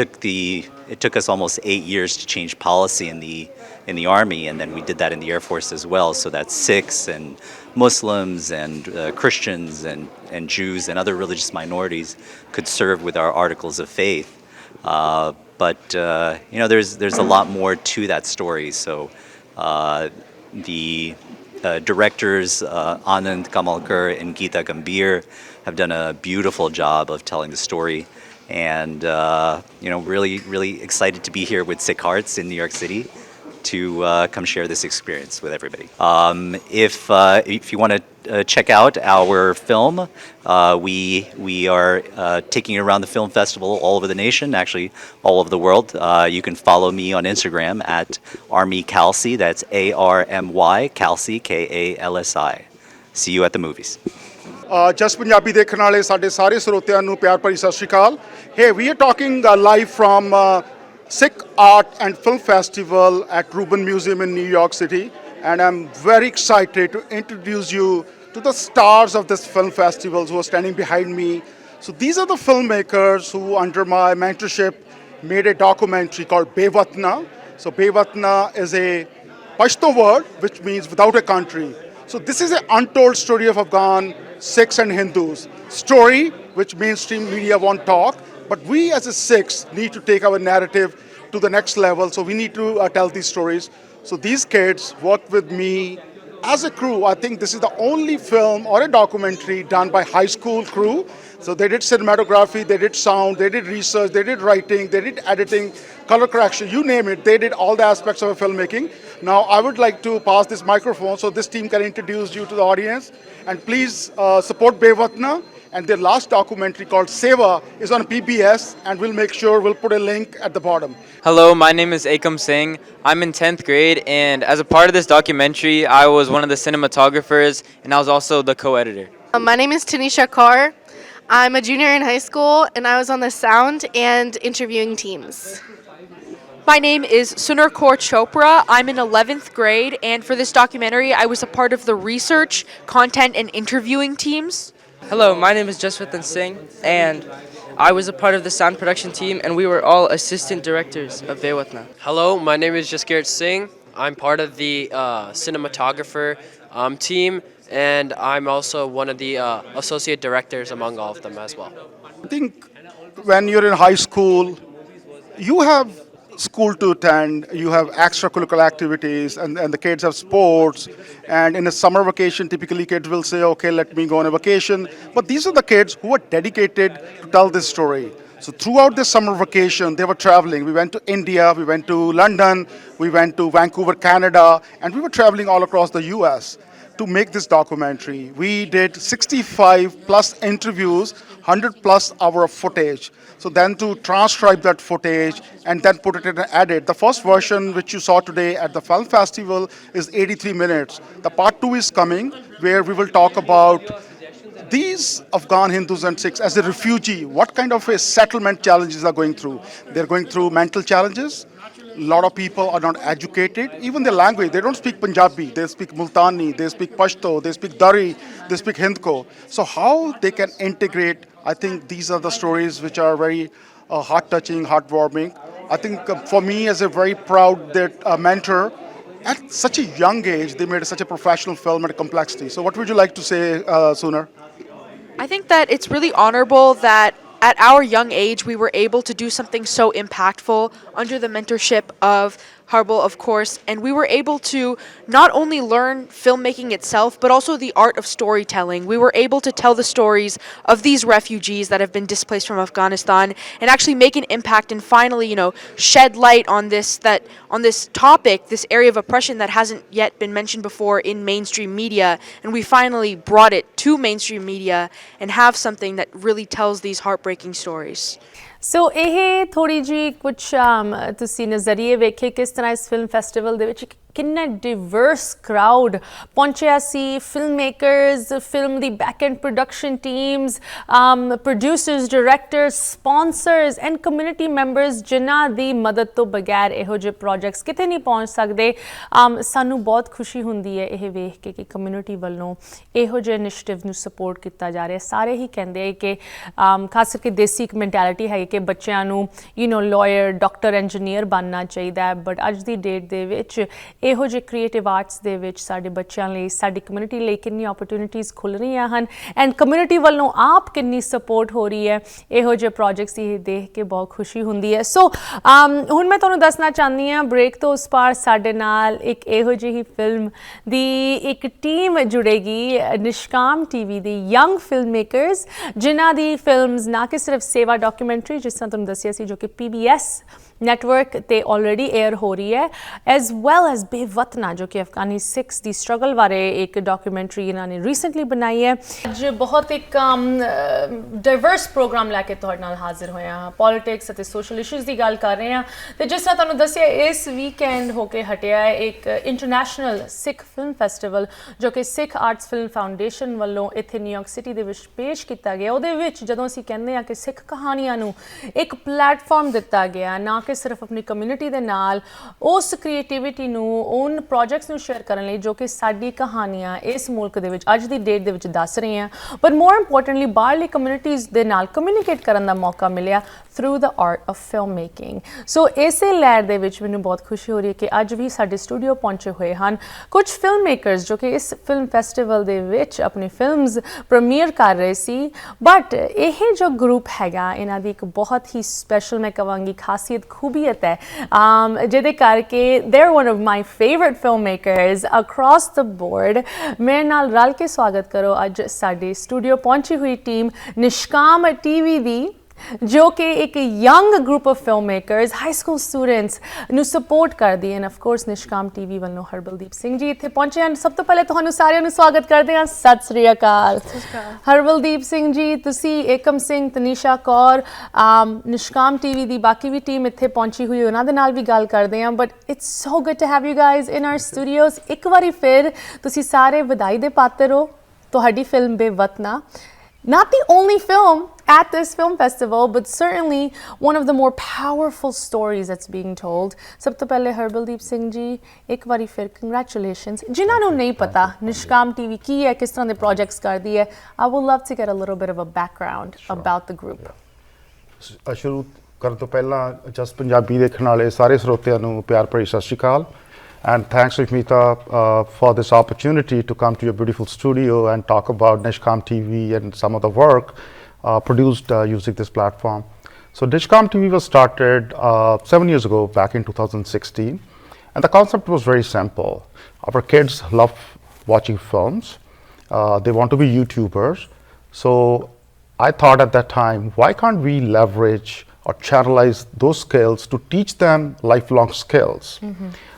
took us almost 8 years to change policy in the Army, and then we did that in the Air Force as well, so that Sikhs and Muslims and Christians and Jews and other religious minorities could serve with our articles of faith. There's a lot more to that story. So the directors Anand Kamalkar and Geeta Gambhir have done a beautiful job of telling the story, and really excited to be here with Sikh Hearts in New York City to come share this experience with everybody. If you want to check out our film, we are taking it around the film festival all over the nation, actually all over the world. You can follow me on Instagram at Army Kelsey. That's ARMY Kelsey KALSI. See you at the movies. JUS Punjabi ਦੇਖਣ ਵਾਲੇ ਸਾਡੇ ਸਾਰੇ ਸਰੋਤਿਆਂ ਨੂੰ ਪਿਆਰ ਭਰੀ ਸਤਿ ਸ਼੍ਰੀ ਅਕਾਲ. Hey, we are talking live from Sikh Art and Film Festival at Rubin Museum in New York City, and I'm very excited to introduce you to the stars of this film festival who are standing behind me. So these are the filmmakers who, under my mentorship, made a documentary called Baywatana. So Baywatana is a Pashto word which means without a country. So this is an untold story of Afghan Sikhs and Hindus. Story which mainstream media won't talk, but we as a Sikhs need to take our narrative to the next level. So we need to tell these stories. So these kids worked with me as a crew. I think this is the only film or a documentary done by high school crew. So they did cinematography, they did sound, they did research, they did writing, they did editing, color correction, you name it. They did all the aspects of a filmmaking. Now I would like to pass this microphone so this team can introduce you to the audience. And please support Baywatana. And their last documentary called Seva is on PBS, and we'll make sure we'll put a link at the bottom. Hello, my name is Akam Singh. I'm in 10th grade, and as a part of this documentary, I was one of the cinematographers, and I was also the co-editor. My name is Tanisha Kaur. I'm a junior in high school, and I was on the sound and interviewing teams. My name is Sunar Kaur Chopra. I'm in 11th grade, and for this documentary, I was a part of the research, content, and interviewing teams. Hello, my name is Jaswatan Singh, and I was a part of the sound production team, and we were all assistant directors of Baywatana. Hello, my name is Jaskirat Singh. I'm part of the cinematographer team, and I'm also one of the associate directors among all of them as well. I think when you're in high school, you have school to attend, you have extracurricular activities, and the kids have sports. And in a summer vacation, typically kids will say, okay, let me go on a vacation. But these are the kids who are dedicated to tell this story. So throughout this summer vacation, they were traveling. We went to India, we went to London, we went to Vancouver, Canada, and we were traveling all across the US to make this documentary. We did 65 plus interviews, 100 plus hour of footage. So then to transcribe that footage and then put it in an edit. The first version which you saw today at the film festival is 83 minutes. The part 2 is coming, where we will talk about these Afghan Hindus and Sikhs as a refugee, what kind of a settlement challenges are going through. They're going through mental challenges. A lot of people are not educated. Even the language, they don't speak Punjabi, they speak Multani, they speak Pashto, they speak Dari, they speak Hindko. So how they can integrate, I think these are the stories which are very heart-touching, heartwarming. I think for me as a very proud mentor, at such a young age, they made such a professional film and complexity. So what would you like to say, Sunar? I think that it's really honorable that at our young age we were able to do something so impactful under the mentorship of Harbel, of course, and we were able to not only learn filmmaking itself, but also the art of storytelling. We were able to tell the stories of these refugees that have been displaced from Afghanistan and actually make an impact and finally, shed light on this topic, this area of oppression that hasn't yet been mentioned before in mainstream media, and we finally brought it to mainstream media and have something that really tells these heartbreaking stories. ਸੋ ਇਹ ਥੋੜੀ ਜੀ ਕੁਛ ਤੁਸੀਂ ਨਜ਼ਰੀਏ ਵੇਖੇ ਕਿਸ ਤਰ੍ਹਾਂ ਇਸ ਫਿਲਮ ਫੈਸਟੀਵਲ ਦੇ ਵਿੱਚ ਕਿੰਨਾ ਡਿਵਰਸ ਕਰਾਊਡ ਪਹੁੰਚਿਆ ਸੀ film makers film the back and production teams producers directors sponsors and community members ਜਿਨ੍ਹਾਂ ਦੀ ਮਦਦ ਤੋਂ ਬਗੈਰ ਇਹੋ ਜਿਹੇ ਪ੍ਰੋਜੈਕਟਸ ਕਿਤੇ ਨਹੀਂ ਪਹੁੰਚ ਸਕਦੇ ਸਾਨੂੰ ਬਹੁਤ ਖੁਸ਼ੀ ਹੁੰਦੀ ਹੈ ਇਹ ਵੇਖ ਕੇ ਕਿ ਕਮਿਊਨਿਟੀ ਵੱਲੋਂ ਇਹੋ ਜਿਹੇ ਇਨੀਸ਼ੀਏਟਿਵ ਨੂੰ ਸਪੋਰਟ ਕੀਤਾ ਜਾ ਰਿਹਾ ਸਾਰੇ ਹੀ ਕਹਿੰਦੇ ਹੈ ਕਿ ਖਾਸ ਕਰਕੇ ਦੇਸੀ ਇੱਕ ਮੈਂਟੈਲਿਟੀ ਹੈ ਕਿ ਬੱਚਿਆਂ ਨੂੰ ਲਾਇਰ ਡਾਕਟਰ ਇੰਜੀਨੀਅਰ ਬਣਨਾ ਚਾਹੀਦਾ ਹੈ ਬਟ ਅੱਜ ਦੀ ਡੇਟ ਦੇ ਵਿੱਚ ਇਹੋ ਜਿਹੇ ਕ੍ਰੀਏਟਿਵ ਆਰਟਸ ਦੇ ਵਿੱਚ ਸਾਡੇ ਬੱਚਿਆਂ ਲਈ ਸਾਡੀ ਕਮਿਊਨਿਟੀ ਲਈ ਕਿੰਨੀ ਓਪਰਚੁਨਿਟੀਜ਼ ਖੁੱਲ੍ਹ ਰਹੀਆਂ ਹਨ ਐਂਡ ਕਮਿਊਨਿਟੀ ਵੱਲੋਂ ਆਪ ਕਿੰਨੀ ਸਪੋਰਟ ਹੋ ਰਹੀ ਹੈ ਇਹੋ ਜਿਹੇ ਪ੍ਰੋਜੈਕਟਸ ਇਹ ਦੇਖ ਕੇ ਬਹੁਤ ਖੁਸ਼ੀ ਹੁੰਦੀ ਹੈ ਸੋ ਹੁਣ ਮੈਂ ਤੁਹਾਨੂੰ ਦੱਸਣਾ ਚਾਹੁੰਦੀ ਹਾਂ ਬ੍ਰੇਕ ਤੋਂ ਉਸ ਪਾਰ ਸਾਡੇ ਨਾਲ ਇੱਕ ਇਹੋ ਜਿਹੀ ਫਿਲਮ ਦੀ ਇੱਕ ਟੀਮ ਜੁੜੇਗੀ ਨਿਸ਼ਕਾਮ ਟੀਵੀ ਦੀ ਯੰਗ ਫਿਲਮ ਮੇਕਰਸ ਜਿਨ੍ਹਾਂ ਦੀ ਫਿਲਮਸ ਨਾ ਕਿ ਸਿਰਫ ਸੇਵਾ ਡਾਕੂਮੈਂਟਰੀ ਜਿਸ ਤਰ੍ਹਾਂ ਤੁਹਾਨੂੰ ਦੱਸਿਆ ਸੀ ਜੋ ਕਿ PBS ਨੈਟਵਰਕ ਤੇ ਆਲਰੇਡੀ 에ਅਰ ਹੋ ਰਹੀ ਹੈ ਐਜ਼ ਵੈਲ ਐਜ਼ ਬੇਵਤਨਾ ਜੋ ਕਿ ਅਫਗਾਨੀ ਸਿੱਖਸ ਦੀ ਸਟਰਗਲ ਬਾਰੇ ਇੱਕ ਡਾਕੂਮੈਂਟਰੀ ਇਹਨਾਂ ਨੇ ਰੀਸੈਂਟਲੀ ਬਣਾਈ ਹੈ ਅੱਜ ਬਹੁਤ ਇੱਕ ਡਾਈਵਰਸ ਪ੍ਰੋਗਰਾਮ ਲੈ ਕੇ ਤੁਹਾਡੇ ਨਾਲ ਹਾਜ਼ਰ ਹੋਏ ਹਾਂ ਪੋਲੀਟਿਕਸ ਅਤੇ ਸੋਸ਼ਲ ਇਸ਼ੂਜ਼ ਦੀ ਗੱਲ ਕਰ ਰਹੇ ਹਾਂ ਤੇ ਜਿਸ ਤਰ੍ਹਾਂ ਤੁਹਾਨੂੰ ਦੱਸਿਆ ਇਸ ਵੀਕਐਂਡ ਹੋ ਕੇ ਹਟਿਆ ਹੈ ਇੱਕ ਇੰਟਰਨੈਸ਼ਨਲ ਸਿੱਖ ਫਿਲਮ ਫੈਸਟੀਵਲ ਜੋ ਕਿ ਸਿੱਖ ਆਰਟਸ ਫਿਲਮ ਫਾਊਂਡੇਸ਼ਨ ਵੱਲੋਂ ਇੱਥੇ ਨਿਊਯਾਰਕ ਸਿਟੀ ਦੇ ਵਿੱਚ ਪੇਸ਼ ਕੀਤਾ ਗਿਆ ਉਹਦੇ ਵਿੱਚ ਜਦੋਂ ਅਸੀਂ ਕਹਿੰਦੇ ਹਾਂ ਕਿ ਸਿੱਖ ਕਹਾਣੀਆਂ ਨੂੰ ਇੱਕ ਪਲੇਟਫਾਰਮ ਦਿੱਤਾ ਗਿਆ ਨਾ ਕਿ ਸਿਰਫ ਆਪਣੀ ਕਮਿਊਨਿਟੀ ਦੇ ਨਾਲ ਉਸ ਕ੍ਰੀਏਟੀਵਿਟੀ ਨੂੰ ਉਨ ਪ੍ਰੋਜੈਕਟਸ ਨੂੰ ਸ਼ੇਅਰ ਕਰਨ ਲਈ ਜੋ ਕਿ ਸਾਡੀ ਕਹਾਣੀਆਂ ਇਸ ਮੁਲਕ ਦੇ ਵਿੱਚ ਅੱਜ ਦੀ ਡੇਟ ਦੇ ਵਿੱਚ ਦੱਸ ਰਹੀਆਂ ਪਰ ਮੋਰ ਇੰਪੋਰਟੈਂਟਲੀ ਬਾਹਰਲੀ ਕਮਿਊਨਿਟੀਜ਼ ਦੇ ਨਾਲ ਕਮਿਊਨੀਕੇਟ ਕਰਨ ਦਾ ਮੌਕਾ ਮਿਲਿਆ through the art of film making so ਇਸੇ ਲਹਿਰ ਦੇ ਵਿੱਚ ਮੈਨੂੰ ਬਹੁਤ ਖੁਸ਼ੀ ਹੋ ਰਹੀ ਹੈ ਕਿ ਅੱਜ ਵੀ ਸਾਡੇ ਸਟੂਡੀਓ ਪਹੁੰਚੇ ਹੋਏ ਹਨ ਕੁਝ ਫਿਲਮ ਮੇਕਰਸ ਜੋ ਕਿ ਇਸ ਫਿਲਮ ਫੈਸਟੀਵਲ ਦੇ ਵਿੱਚ ਆਪਣੀ ਫਿਲਮਸ ਪ੍ਰੀਮੀਅਰ ਕਰ ਰਹੇ ਸੀ ਬਟ ਇਹ ਜੋ ਗਰੁੱਪ ਹੈਗਾ ਇਹਨਾਂ ਦੀ ਇੱਕ ਬਹੁਤ ਹੀ ਸਪੈਸ਼ਲ ਮੈਂ ਕਹਾਂਗੀ ਖਾਸੀਅਤ ਖੂਬੀਅਤ ਹੈ ਜਿਹਦੇ ਕਰਕੇ they're one of my favorite filmmakers across the board ਮੇਰੇ ਨਾਲ ਰਲ ਕੇ ਸਵਾਗਤ ਕਰੋ ਅੱਜ ਸਾਡੇ ਸਟੂਡੀਓ ਪਹੁੰਚੀ ਹੋਈ ਟੀਮ ਨਿਸ਼ਕਾਮ ਟੀਵੀ ਦੀ ਜੋ ਕਿ ਇੱਕ young group of film makers high school students ਨੂੰ ਸਪੋਰਟ ਕਰਦੀ end of course Nishkam TV ਵੱਲੋਂ ਹਰਬਲਦੀਪ ਸਿੰਘ ਜੀ ਇੱਥੇ ਪਹੁੰਚੇ ਹਨ ਸਭ ਤੋਂ ਪਹਿਲੇ ਤੁਹਾਨੂੰ ਸਾਰਿਆਂ ਨੂੰ ਸਵਾਗਤ ਕਰਦੇ ਹਾਂ ਸਤਿ ਸ੍ਰੀ ਅਕਾਲ ਹਰਬਲਦੀਪ ਸਿੰਘ ਜੀ ਤੁਸੀਂ ਏਕਮ ਸਿੰਘ ਤਨੀਸ਼ਾ ਕੌਰ ਨਿਸ਼ਕਾਮ ਟੀਵੀ ਦੀ ਬਾਕੀ ਵੀ ਟੀਮ ਇੱਥੇ ਪਹੁੰਚੀ ਹੋਈ ਉਹਨਾਂ ਦੇ ਨਾਲ ਵੀ ਗੱਲ ਕਰਦੇ ਹਾਂ but it's so good to have you guys in our studios ਇੱਕ ਵਾਰੀ ਫਿਰ ਤੁਸੀਂ ਸਾਰੇ ਵਧਾਈ ਦੇ ਪਾਤਰ ਹੋ ਤੁਹਾਡੀ film ਬੇਵਤਨਾ not the only film at this film festival, but certainly one of the more powerful stories that's being told. ਸਭ ਤੋਂ ਪਹਿਲੇ ਹਰਬਲਦੀਪ ਸਿੰਘ ਜੀ ਇੱਕ ਵਾਰੀ ਫਿਰ ਕੰਗ੍ਰੈਚੁਲੇਸ਼ਨਸ ਜਿਨ੍ਹਾਂ ਨੂੰ ਨਹੀਂ ਪਤਾ ਨਿਸ਼ਕਾਮ ਟੀਵੀ ਕੀ ਹੈ ਕਿਸ ਤਰ੍ਹਾਂ ਦੇ ਪ੍ਰੋਜੈਕਟਸ ਕਰਦੀ ਹੈ I would love to get a little bit of a background about the group. ਸ਼ੁਰੂ ਕਰਨ ਤੋਂ ਪਹਿਲਾਂ ਜਸ ਪੰਜਾਬੀ ਦੇਖਣ ਵਾਲੇ ਸਾਰੇ ਸਰੋਤਿਆਂ ਨੂੰ ਪਿਆਰ ਭਰੀ ਸਤਿ ਸ਼੍ਰੀ ਅਕਾਲ and thanks Aashmeeta for this opportunity to come to your beautiful studio and talk about Nishkam TV and some of the work produced using this platform. So Nishkam TV was started 7 years ago back in 2016 and the concept was very simple. Our kids love watching films, they want to be YouTubers, so I thought at that time why can't we leverage or channelize those skills to teach them lifelong skills.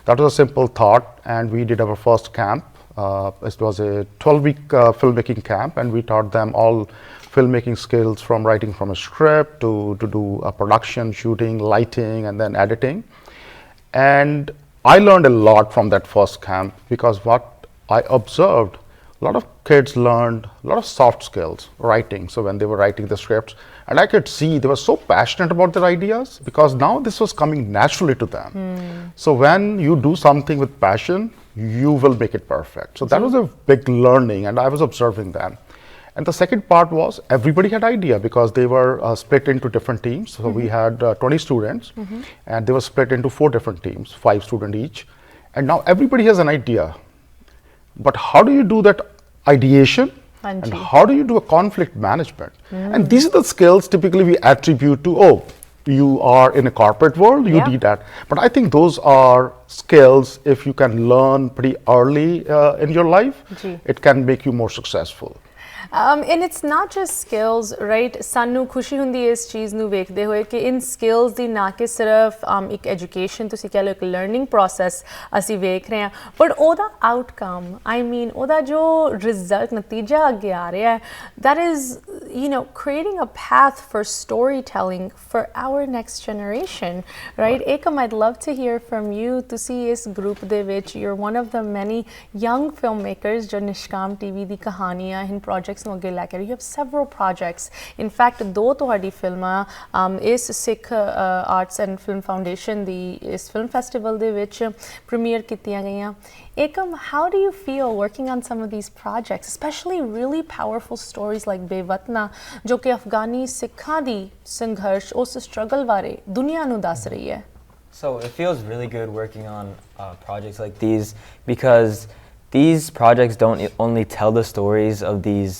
That was a simple thought and we did our first camp. It was a 12-week filmmaking camp and we taught them all filmmaking skills from writing from a script to do production, shooting, lighting and then editing. And I learned a lot from that first camp because what I observed, a lot of kids learned a lot of soft skills, writing. So when they were writing the scripts, and I could see they were so passionate about their ideas because now this was coming naturally to them. So when you do something with passion, you will make it perfect. So that was a big learning and I was observing them. And the second part was everybody had idea because they were split into different teams. So we had 20 students and they were split into 4 different teams, 5 students each. And now everybody has an idea. But how do you do that ideation and how do you do a conflict management? And these are the skills typically we attribute to, oh, you are in a corporate world, you need that. But I think those are skills, if you can learn pretty early in your life, it can make you more successful. And it's not just skills, right? ਸਾਨੂੰ ਖੁਸ਼ੀ ਹੁੰਦੀ ਹੈ ਇਸ ਚੀਜ਼ ਨੂੰ ਵੇਖਦੇ ਹੋਏ ਕਿ ਇਨ ਸਕਿੱਲਸ ਦੀ ਨਾ ਕਿ ਸਿਰਫ ਇੱਕ ਐਜੂਕੇਸ਼ਨ ਤੁਸੀਂ ਕਹਿ ਲਓ ਇੱਕ ਲਰਨਿੰਗ ਪ੍ਰੋਸੈਸ ਅਸੀਂ ਵੇਖ ਰਹੇ ਹਾਂ ਬਟ ਉਹਦਾ ਆਊਟਕਮ ਆਈ ਮੀਨ ਉਹਦਾ ਜੋ ਰਿਜ਼ਲਟ ਨਤੀਜਾ ਅੱਗੇ ਆ ਰਿਹਾ ਹੈ that is creating a path for storytelling for our next generation, right? Ekam, I'd love to hear from you. ਤੁਸੀਂ ਇਸ ਗਰੁੱਪ ਦੇ ਵਿੱਚ you're one of the many young filmmakers ਜੋ ਨਿਸ਼ਕਾਮ TV ਦੀ ਕਹਾਣੀਆਂ in projects ਨੂੰ ਅੱਗੇ ਲੈ ਕੇ you have several projects. In fact, ਦੋ ਤੁਹਾਡੀ ਫਿਲਮਾਂ ਇਸ ਸਿੱਖ ਆਰਟਸ ਐਂਡ ਫਿਲਮ ਫਾਊਂਡੇਸ਼ਨ ਦੀ ਇਸ ਫਿਲਮ ਫੈਸਟੀਵਲ ਦੇ ਵਿੱਚ ਪ੍ਰੀਮੀਅਰ ਕੀਤੀਆਂ ਗਈਆਂ. Ekam, how do you feel working on some of these projects, especially really powerful stories like Baywatana, ਜੋ ਕਿ ਅਫਗਾਨੀ ਸਿੱਖਾਂ ਦੀ ਸੰਘਰਸ਼ ਉਸ ਸਟਰਗਲ ਬਾਰੇ ਦੁਨੀਆ ਨੂੰ ਦੱਸ ਰਹੀ ਹੈ? So it feels really good working on projects like these because these projects don't only tell the stories of these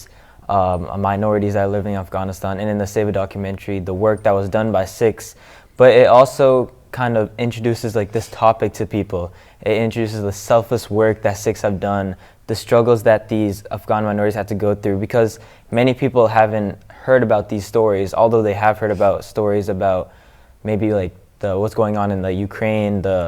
minorities that are living in Afghanistan and in the Seva documentary, the work that was done by Sikhs, but it also kind of introduces like this topic to people. It introduces the selfless work that Sikhs have done, the struggles that these Afghan minorities had to go through because many people haven't heard about these stories, although they have heard about stories about maybe like what's going on in the Ukraine, the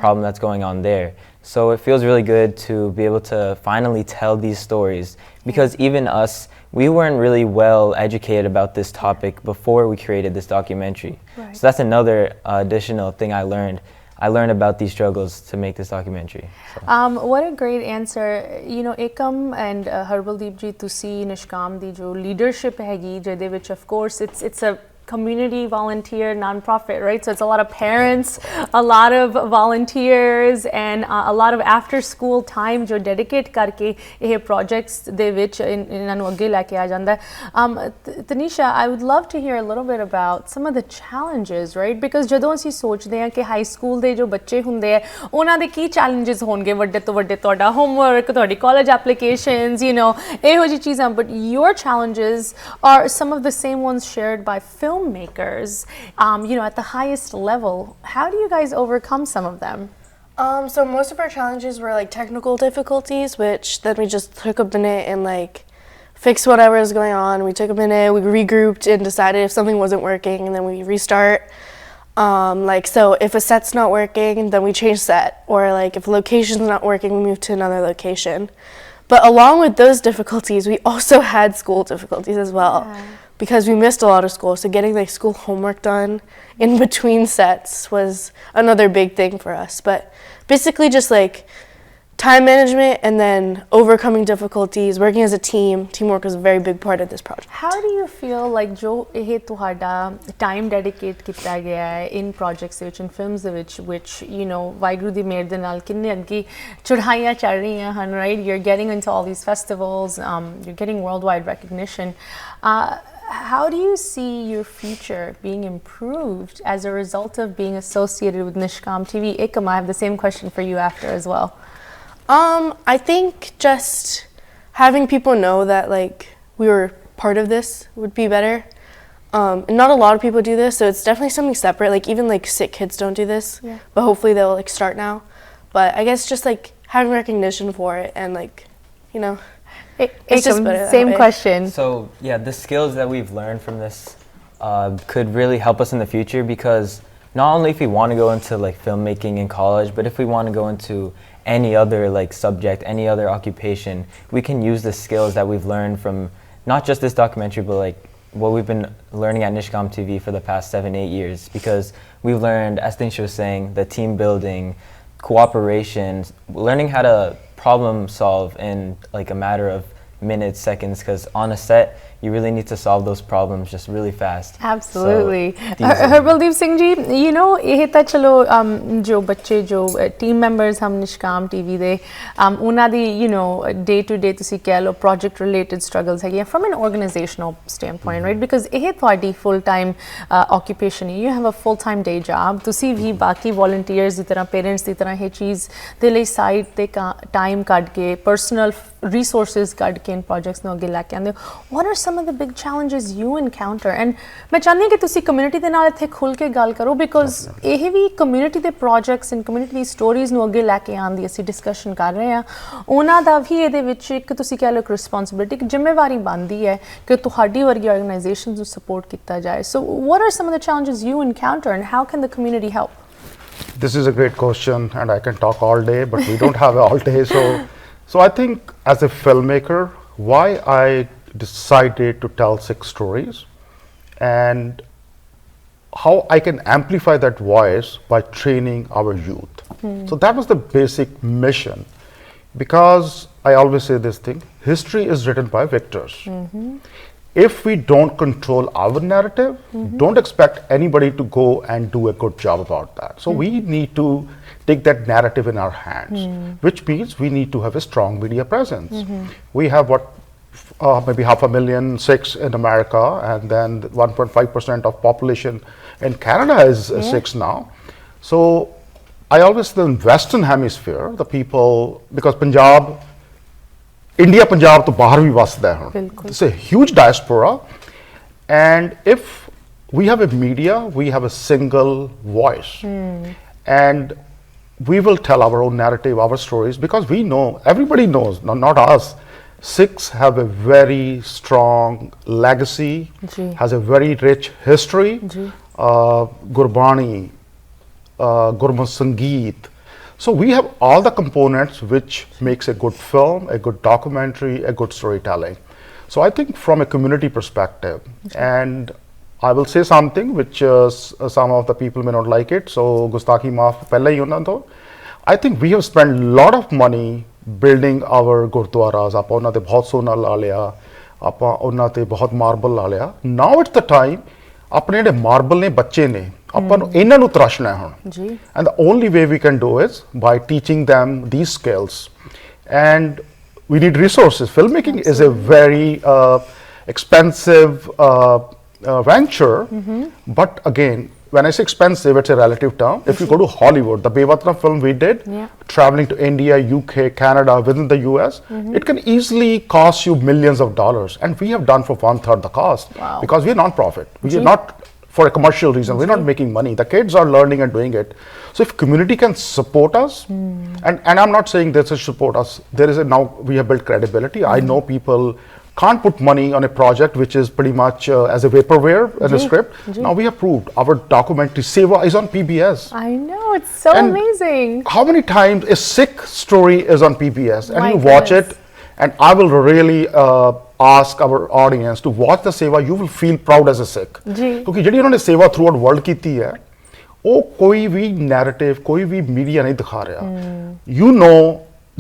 problem that's going on there. So it feels really good to be able to finally tell these stories because even us, we weren't really well educated about this topic before we created this documentary. Right. So that's another additional thing I learned. I learned about these struggles to make this documentary. So. What a great answer. Ekam and Harbaldeep ji, tusi Nishkam di jo leadership hegi, jede which of course it's a community volunteer nonprofit, right? So it's a lot of parents, a lot of volunteers and a lot of after school time jo dedicate karke eh projects de vich inna nu agge leke aa janda hai. Tanisha, I would love to hear a little bit about some of the challenges, right? Because ਜਦੋਂ ਅਸੀਂ ਸੋਚਦੇ ਹਾਂ ਕਿ high school ਦੇ ਜੋ ਬੱਚੇ ਹੁੰਦੇ ਆ ਉਹਨਾਂ ਦੇ ਕੀ ਚੈਲੰਜਸ ਹੋਣਗੇ ਵੱਡੇ ਤੋਂ ਵੱਡੇ ਤੁਹਾਡਾ ਹੋਮਵਰਕ ਤੁਹਾਡੀ ਕਾਲਜ ਐਪਲੀਕੇਸ਼ਨਸ ਇਹੋ ਜਿਹੀ ਚੀਜ਼ਾਂ but your challenges are some of the same ones shared by filmmakers at the highest level. How do you guys overcome some of them? So most of our challenges were like technical difficulties, which then we just took a minute and like fixed whatever was going on. We took a minute, we regrouped and decided if something wasn't working and then we restart. So if a set's not working, then we change set, or like if location's not working, we move to another location. But along with those difficulties, we also had school difficulties as well. Because we missed a lot of school, so getting like school homework done in between sets was another big thing for us. But basically just like time management and then overcoming difficulties, working as a team. Teamwork is a very big part of this project. How do you feel like jo eh tuhada time dedicate ਕੀਤਾ ਗਿਆ ਹੈ in projects ਦੇ ਵਿੱਚ in films ਦੇ ਵਿੱਚ which Waheguru ਦੀ ਮਿਹਰ ਦੇ ਨਾਲ ਕਿੰਨੇ ਅੱਗੇ ਚੜ੍ਹਾਈਆਂ ਚੱਲ ਰਹੀਆਂ ਹਨ, right? You're getting into all these festivals, you're getting worldwide recognition. How do you see your future being improved as a result of being associated with Nishkam TV? Ekam, I have the same question for you after as well. I think just having people know that like we were part of this would be better. And not a lot of people do this, so it's definitely something separate. Like even like Sikh kids don't do this, but hopefully they'll like start now. But I guess just like having recognition for it and like it's just better same question. So yeah, the skills that we've learned from this could really help us in the future because not only if we want to go into like filmmaking in college, but if we want to go into any other like subject, any other occupation, we can use the skills that we've learned from not just this documentary, but like what we've been learning at Nishkam TV for the past 7-8 years. Because we've learned, as Tanisha was saying, the team building, cooperation, learning how to problem solve in like a matter of minutes, seconds, because on a set you really need to solve those problems just really fast. Absolutely. Harbaldeep Singh ji, ਇਹ ਤਾਂ ਚਲੋ ਜੋ ਬੱਚੇ ਜੋ team members ਹਮ ਨਿਸ਼ਕਾਮ TV ਦੇ ਉਹਨਾਂ ਦੀ day to day ਤੁਸੀਂ ਕਹਿ ਲਓ project related struggles ਹੈਗੀਆਂ from an organizational standpoint, right? Because ਇਹ ਤੁਹਾਡੀ full time occupation ਹੈ, you have a full time day job. ਤੁਸੀਂ ਵੀ ਬਾਕੀ volunteers ਦੀ ਤਰ੍ਹਾਂ parents ਦੀ ਤਰ੍ਹਾਂ ਇਹ ਚੀਜ਼ ਦੇ ਲਈ side ਤੇ time ਕੱਢ ਕੇ personal resources ਕੱਢ ਕੇ in projects ਨੂੰ ਅੱਗੇ ਲੈ ਕੇ ਆਉਂਦੇ ਹੋ. What are some some of the big challenges you encounter? And मैं चाहती हूँ कि तुसी community ਦੇ ਨਾਲ ਇੱਥੇ ਖੁੱਲ ਕੇ ਗੱਲ ਕਰੋ because ਇਹ ਵੀ community ਦੇ projects and community the stories ਨੂੰ ਅੱਗੇ ਲੈ ਕੇ ਆਉਣ ਦੀ ਅਸੀਂ discussion ਕਰ ਰਹੇ ਹਾਂ ਉਹਨਾਂ ਦਾ ਵੀ ਇਹਦੇ ਵਿੱਚ ਇੱਕ ਤੁਸੀਂ ਕਹਿ ਲਓ ਇੱਕ responsibility ਇੱਕ ਜ਼ਿੰਮੇਵਾਰੀ ਬਣਦੀ ਹੈ ਕਿ ਤੁਹਾਡੀ ਵਰਗੀ organizations ਨੂੰ support ਕੀਤਾ ਜਾਏ. So what are some of the challenges you encounter and how can the community help? This is a great question, and I can talk all day, but we don't have all day. So I think as a filmmaker, why I decided to tell Sikh stories and how I can amplify that voice by training our youth. So that was the basic mission, because I always say this thing: history is written by victors. If we don't control our narrative, don't expect anybody to go and do a good job about that. So we need to take that narrative in our hands, which means we need to have a strong media presence. We have maybe 500,000 Sikhs in America, and then 1.5% of population in Canada is Sikhs now. So I always say in Western Hemisphere, the people, because India Punjab to bahar bhi vasda hai hun. It's a huge diaspora, and if we have a media, we have a single voice, and we will tell our own narrative, our stories, because we know, everybody knows, not us, Sikhs have a very strong legacy, has a very rich history, Gurbani, Gurmat Sangeet. So we have all the components which makes a good film, a good documentary, a good storytelling. So I think from a community perspective, and I will say something which some of the people may not like it, so Gustaki maaf pehle hi hona to. I think we have spent a lot of money building our gurdwaras, aapa ਉਹਨਾਂ ਤੇ ਬਹੁਤ ਸੋਨਾ ਲਾ ਲਿਆ, ਆਪਾਂ ਉਹਨਾਂ ਤੇ ਬਹੁਤ ਮਾਰਬਲ ਲਾ ਲਿਆ. Now it's the time ਆਪਣੇ ਜਿਹੜੇ ਮਾਰਬਲ ਨੇ ਬੱਚੇ ਨੇ ਆਪਾਂ ਨੂੰ ਇਹਨਾਂ ਨੂੰ ਤਰਾਸ਼ਣਾ ਹੈ ਹੁਣ ਜੀ. And the only way we can do is by teaching them these skills, and we need resources. Filmmaking is a very expensive venture, but again, when I say expensive, it's a relative term. If you go to Hollywood, the Baywatana film we did, traveling to India, UK, Canada, within the US, it can easily cost you millions of dollars, and we have done for 1/3 the cost. Wow. Because we're non-profit. We are not for a commercial reason. We're not making money. The kids are learning and doing it. So if community can support us, and I'm not saying they should support us. Now we have built credibility. I know people can't put money on a project which is pretty much as a vaporware in a script. Now we have proved our documentary Seva is on PBS. I know, it's so amazing. How many times a Sikh story is on PBS and you watch it, and I will really ask our audience to watch the Seva. You will feel proud as a Sikh. क्योंकि जिहड़ी उन्होंने सेवा through out world कीती है, वो कोई भी narrative, कोई भी मीडिया नहीं दिखा रहा. You know,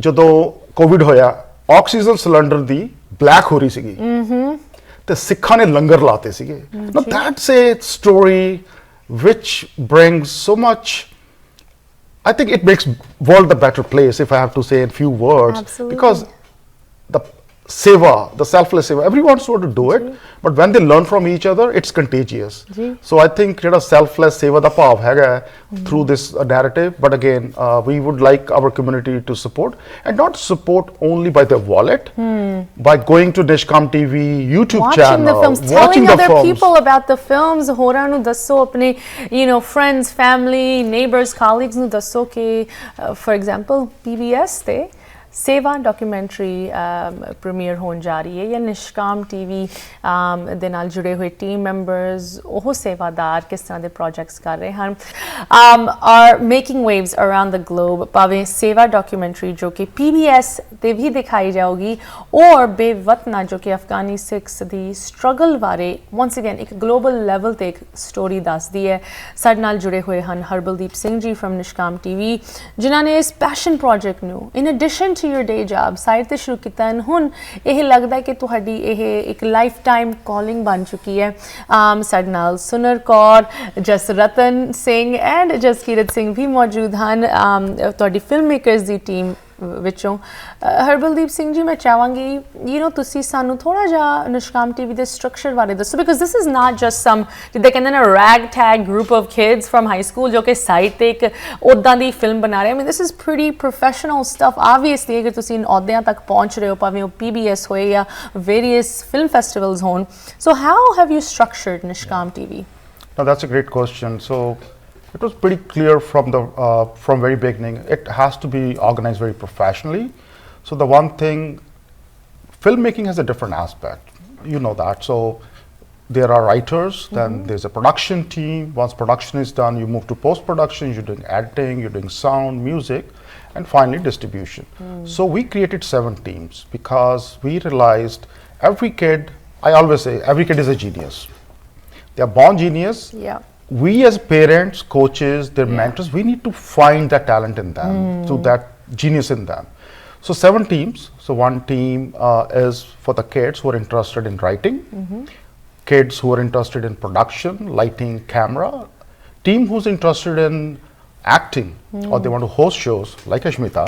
ਜਦੋਂ कोविड होया, ऑक्सीजन सिलेंडर दी ब्लैक हो रही सीगी, ते सिखां ने लंगर लाते सीगे. Now that's a story which brings so much. I think it makes world a better place, if I have to say in few words. Absolutely. Because the seva, the selfless seva, everyone wants to do it, but when they learn from each other, it's contagious. So I think selfless seva da bhav hai through this narrative. But again, we would like our community to support, and not support only by their wallet, by going to Nishkam TV, YouTube watching channel, the films, watching telling the other films. people about the films. होरां नू दसो अपने, friends, family, neighbors, colleagues नू दसो कि, for example, PBS ते सेवा documentary premiere होने जा रही है, या निष्काम टीवी ਦੇ ਨਾਲ जुड़े हुए टीम members, ਉਹ ਸੇਵਾਦਾਰ ਕਿਸ ਤਰ੍ਹਾਂ ਦੇ projects ਕਰ ਰਹੇ ਹਨ, are making waves around the globe. ਭਾਵੇਂ ਸੇਵਾ ਡਾਕੂਮੈਂਟਰੀ ਜੋ ਕਿ PBS ਤੇ ਵੀ ਦਿਖਾਈ ਜਾਊਗੀ, ਔਰ ਬੇਵਤਨਾ ਜੋ ਕਿ ਅਫਗਾਨੀ ਸਿੱਖਸ ਦੀ ਸਟਰਗਲ ਬਾਰੇ once again ਇੱਕ ਗਲੋਬਲ ਲੈਵਲ ਤੇ ਇੱਕ ਸਟੋਰੀ ਦੱਸਦੀ ਹੈ. ਸਾਡੇ ਨਾਲ ਜੁੜੇ ਹੋਏ ਹਨ ਹਰਬਲਦੀਪ Singh ji from Nishkam TV, ਜਿਨ੍ਹਾਂ ਨੇ ਇਸ ਪੈਸ਼ਨ ਪ੍ਰੋਜੈਕਟ ਨੂੰ in addition to your day job side ਤੇ ਸ਼ੁਰੂ ਕੀਤਾ, and ਹੁਣ ਇਹ ਲੱਗਦਾ ਕਿ ਤੁਹਾਡੀ ਇਹ ਇੱਕ ਲਾਈਫ ਟਾਈਮ ਕਾਲਿੰਗ ਬਣ ਚੁੱਕੀ ਹੈ. ਸਾਡੇ ਨਾਲ ਸੁਨਰ ਕੌਰ, ਜਸਰਤਨ ਸਿੰਘ ਐਂਡ ਜਸਕੀਰਤ ਸਿੰਘ ਵੀ ਮੌਜੂਦ ਹਨ, ਤੁਹਾਡੀ ਫਿਲਮ ਮੇਕਰਸ ਦੀ ਟੀਮ ਵਿੱਚੋਂ ਹਰਬਲਦੀਪ ਸਿੰਘ ਜੀ ਮੈਂ ਚਾਹਾਂਗੀ ਤੁਸੀਂ ਸਾਨੂੰ ਥੋੜਾ ਜਿਹਾ ਨਿਸ਼ਕਾਮ ਟੀਵੀ ਦੇ ਸਟਰਕਚਰ ਬਾਰੇ ਦੱਸੋ because this is not just some ਜਿੱਦਾਂ ਕਹਿੰਦੇ ਨੇ ragtag group of kids from high school ਜੋ ਕਿ ਸਾਈਟ ਤੇ ਇੱਕ ਉੱਦਾਂ ਦੀ ਫਿਲਮ ਬਣਾ ਰਹੇ this is pretty professional stuff obviously ਅਗਰ ਤੁਸੀਂ ਅਹੁਦਿਆਂ ਤੱਕ ਪਹੁੰਚ ਰਹੇ ਹੋ ਭਾਵੇਂ ਉਹ PBS ਹੋਏ ਜਾਂ ਵੇਰੀਅਸ ਫਿਲਮ ਫੈਸਟੀਵਲਸ ਹੋਣ so how have you structured Nishkam TV Now that's a great question. So it was pretty clear from very beginning. It has to be organized very professionally. So the one thing, filmmaking has a different aspect. You know that. So there are writers, then there's a production team. Once production is done, you move to post-production. You're doing editing, you're doing sound, music, and finally distribution. So we created 7 teams because we realized every kid. I always say every kid is a genius. They are born genius. Yeah. We as parents, coaches, their mentors, we need to find that talent in them, so that genius in them. So 7 teams. So one team is for the kids who are interested in writing, kids who are interested in production, lighting, camera, team who's interested in acting or they want to host shows like Aashmeeta.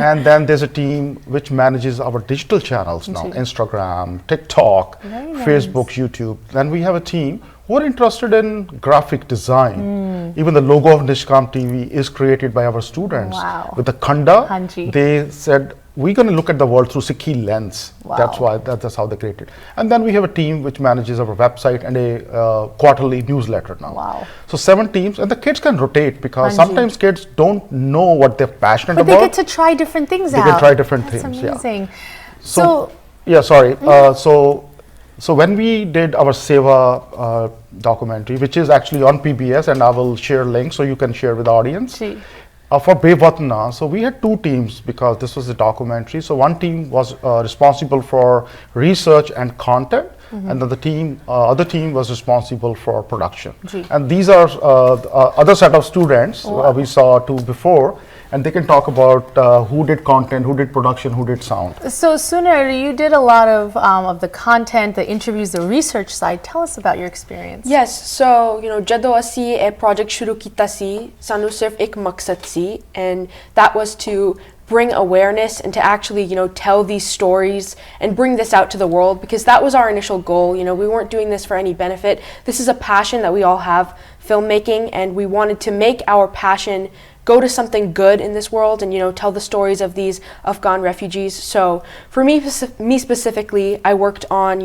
And then there's a team which manages our digital channels now, Instagram, TikTok, Facebook, YouTube. Then we have a team who are interested in graphic design. Even the logo of Nishkam TV is created by our students. Wow. With the khanda, Hanji. they said we're going to look at the world through Sikhi lens. Wow. That's how they created. And then we have a team which manages our website and a quarterly newsletter now. Wow. So 7 teams, and the kids can rotate because Hanji. sometimes kids don't know what they're passionate but about. they get to try different things They out can try different That's things. amazing. Yeah. So when we did our Seva documentary, which is actually on PBS, and I will share links so you can share with the audience. Ji. For Baywatana, so we had 2 teams because this was a documentary. So one team was responsible for research and content, and then the other team was responsible for production. Ji. And these are other set of students we saw 2 before, and they can talk about who did content, who did production, who did sound. So Suner, you did a lot of the content, the interviews, the research side. Tell us about your experience. Yes, so ਜਦੋਂ ਅਸੀਂ ਇਹ project ਸ਼ੁਰੂ ਕੀਤਾ ਸੀ ਸਾਨੂੰ ਸਿਰਫ ਇੱਕ ਮਕਸਦ ਸੀ and that was to bring awareness and to actually tell these stories and bring this out to the world because that was our initial goal. We weren't doing this for any benefit. This is a passion that we all have, filmmaking, and we wanted to make our passion go to something good in this world and tell the stories of these Afghan refugees. So for me specifically, I worked on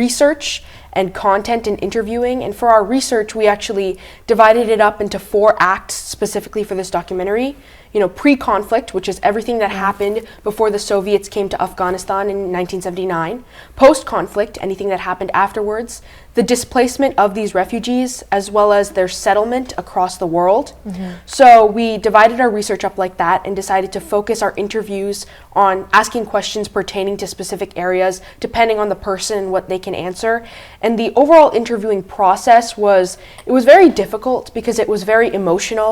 research and content and interviewing, and for our research we actually divided it up into 4 acts specifically for this documentary. Pre-conflict, which is everything that happened before the Soviets came to Afghanistan in 1979. Post-conflict, anything that happened afterwards. The displacement of these refugees, as well as their settlement across the world. So we divided our research up like that and decided to focus our interviews on asking questions pertaining to specific areas, depending on the person and what they can answer. And the overall interviewing process was very difficult because it was very emotional.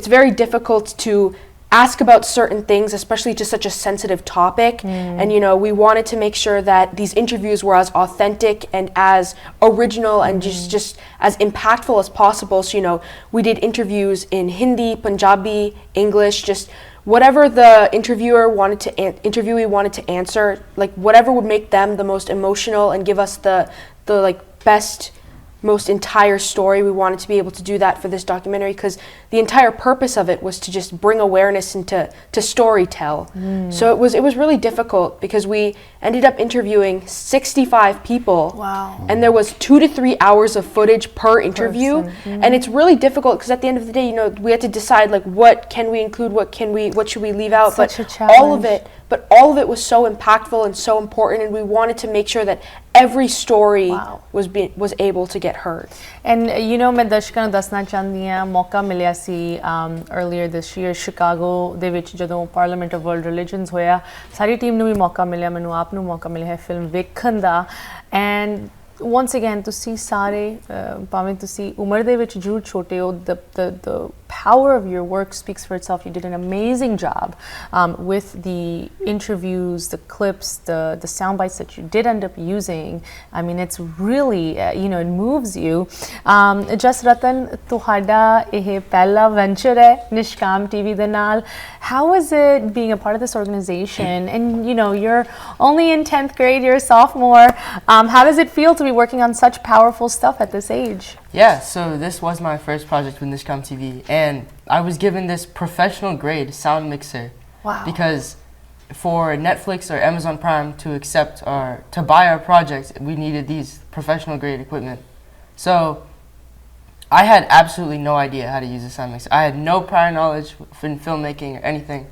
It's very difficult to ask about certain things, especially to such a sensitive topic. And we wanted to make sure that these interviews were as authentic and as original and just as impactful as possible. So we did interviews in Hindi, Punjabi, English, just whatever the interviewee wanted to answer, like whatever would make them the most emotional and give us the best, most entire story. We wanted to be able to do that for this documentary because the entire purpose of it was to just bring awareness and to story tell. So it was really difficult because we ended up interviewing 65 people. Wow. And there was 2 to 3 hours of footage per interview. And it's really difficult because at the end of the day, we had to decide what can we include, what should we leave out. Such a challenge. But all of it was so impactful and so important, and we wanted to make sure that every story was able to get heard. And ਮੈਂ ਦਰਸ਼ਕਾਂ ਨੂੰ ਦੱਸਣਾ ਚਾਹੁੰਦੀ ਹਾਂ ਮੌਕਾ ਮਿਲਿਆ ਸੀ earlier this year Chicago ਦੇ ਵਿੱਚ ਜਦੋਂ ਪਾਰਲੀਮੈਂਟ ਆਫ ਵਰਲਡ ਰਿਲੀਜਨਸ ਹੋਇਆ ਸਾਰੀ ਟੀਮ ਨੂੰ ਵੀ ਮੌਕਾ ਮਿਲਿਆ ਮੈਨੂੰ ਆਪ ਨੂੰ ਮੌਕਾ ਮਿਲਿਆ ਹੈ ਫਿਲਮ ਵੇਖਣ ਦਾ ਐਂਡ once again ਤੁਸੀਂ ਸਾਰੇ ਭਾਵੇਂ ਤੁਸੀਂ ਉਮਰ ਦੇ ਵਿੱਚ ਜ਼ਰੂਰ ਛੋਟੇ ਹੋ the power of your work speaks for itself. You did an amazing job with the interviews, the clips, the sound bites that you did end up using. I mean, it's really, it moves you. Just Ratan, tuhada eh pehla venture hai Nishkam TV de naal. How is it being a part of this organization? And you're only in 10th grade, you're a sophomore. How does it feel to be working on such powerful stuff at this age? Yeah, so this was my first project with Nishkam TV, and I was given this professional grade sound mixer. Wow. Because for Netflix or Amazon Prime to accept or to buy our projects, we needed these professional grade equipment. So I had absolutely no idea how to use a sound mixer. I had no prior knowledge in filmmaking or anything,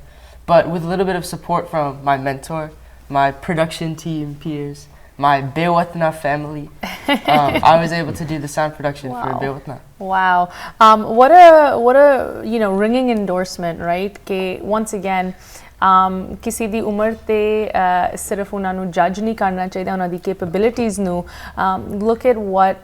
but with a little bit of support from my mentor, my production team peers, my Baywatana family, I was able to do the sound production for Baywatana. Wow. What a ringing endorsement, right? Ke once again, किसी दी उम्र ते सिर्फ उन्हां नू जज नहीं करना चाहिए उन्हां दी capabilities नू. Look at what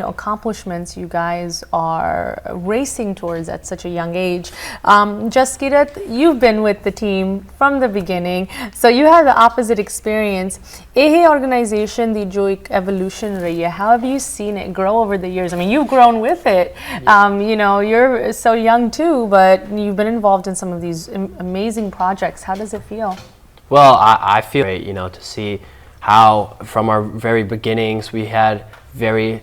accomplishments you guys are racing towards at such a young age. Jaskirat, you've been with the team from the beginning, so you have the opposite experience. Ehe organization di jo ek evolution rahi hai, how have you seen it grow over the years? I mean, you've grown with it. You're so young too, but you've been involved in some of these amazing projects. How does it feel? Well, I feel great, to see how from our very beginnings we had very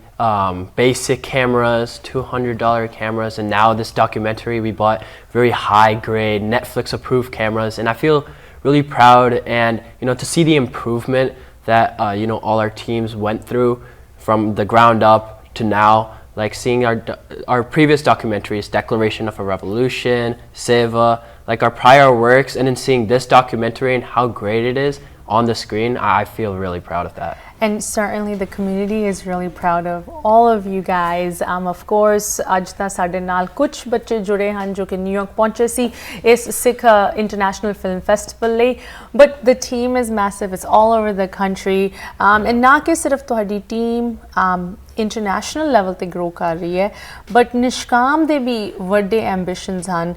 basic cameras, $200 cameras, and now this documentary we bought very high grade Netflix approved cameras, and I feel really proud and to see the improvement that all our teams went through from the ground up to now. Like seeing our previous documentaries, Declaration of a Revolution, Seva, like our prior works, and then seeing this documentary and how great it is on the screen, I feel really proud of that. And certainly the community is really proud of all of you guys. Of course, ਅੱਜ ਤਾਂ ਸਾਡੇ ਨਾਲ ਕੁਝ ਬੱਚੇ ਜੁੜੇ ਹਨ ਜੋ ਕਿ ਨਿਊਯਾਰਕ ਪਹੁੰਚੇ ਸੀ ਇਸ Sikh International Film Festival ਲਈ. But the team is massive. It's all over the country. And ਨਾ ਕਿ ਸਿਰਫ ਤੁਹਾਡੀ team international level ਤੇ grow ਕਰ ਰਹੀ ਹੈ, but ਨਿਸ਼ਕਾਮ ਦੇ ਵੀ ਵੱਡੇ ambitions ਹਨ.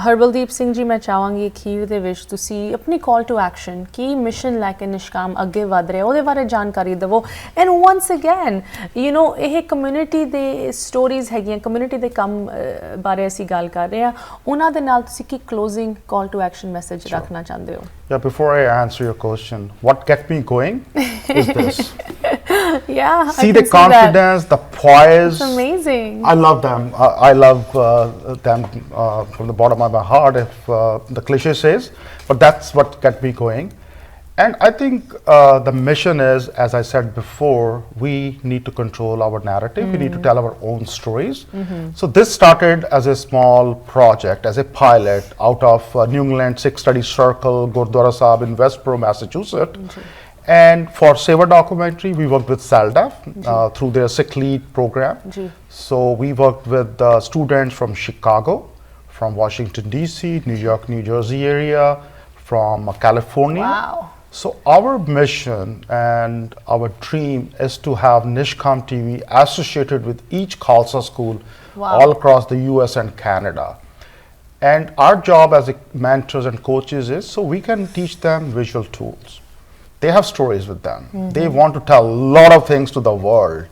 ਹਰਬਲਦੀਪ ਸਿੰਘ ਜੀ, ਮੈਂ ਚਾਹਾਂਗੀ ਅਖੀਰ ਦੇ ਵਿੱਚ ਤੁਸੀਂ ਆਪਣੀ call to action Ki mission ਲੈ ਕੇ ਨਿਸ਼ਕਾਮ ਅੱਗੇ ਵਧ ਰਿਹਾ ਉਹਦੇ ਬਾਰੇ ਜਾਣਕਾਰੀ ਦਿਵੋ. And once again, ਇਹ community ਦੇ stories ਹੈਗੀਆਂ, community ਦੇ ਕੰਮ ਬਾਰੇ ਅਸੀਂ ਗੱਲ ਕਰ ਰਹੇ ਹਾਂ, ਉਹਨਾਂ ਦੇ ਨਾਲ ਤੁਸੀਂ ਕੀ closing call to action message ਰੱਖਣਾ ਚਾਹੁੰਦੇ ਹੋ? Yeah, before I answer your question, what gets me going is this. Yeah, see the confidence, the poise. It's amazing. I love them. I love them from the bottom of my heart, if the cliche says, but that's what gets me going. And I think the mission is, as I said before, we need to control our narrative. We need to tell our own stories. So this started as a small project, as a pilot out of New England Sikh Studies Circle, Gurdwara Sahib in Westboro, Massachusetts. And for Seva documentary, we worked with SALDAF through their Sikh Lead program. So we worked with students from Chicago, from Washington, D.C., New York, New Jersey area, from California. Wow. So our mission and our dream is to have Nishkam TV associated with each Khalsa school all across the US and Canada. And our job as mentors and coaches is so we can teach them visual tools. They have stories with them. They want to tell a lot of things to the world,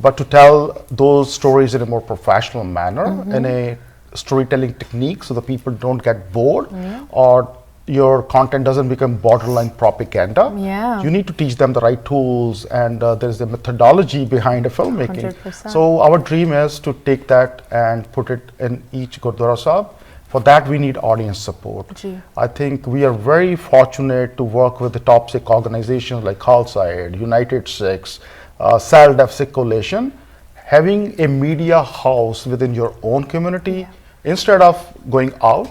but to tell those stories in a more professional manner, in a storytelling technique so the people don't get bored or your content doesn't become borderline propaganda. You need to teach them the right tools, and there's a methodology behind a filmmaking. 100%. So our dream is to take that and put it in each Gurdwara Sahib. For that, we need audience support. I think we are very fortunate to work with the top Sikh organizations like Khalsa Aid, United Sikhs, SALDAF Sikh Coalition. Having a media house within your own community, instead of going out,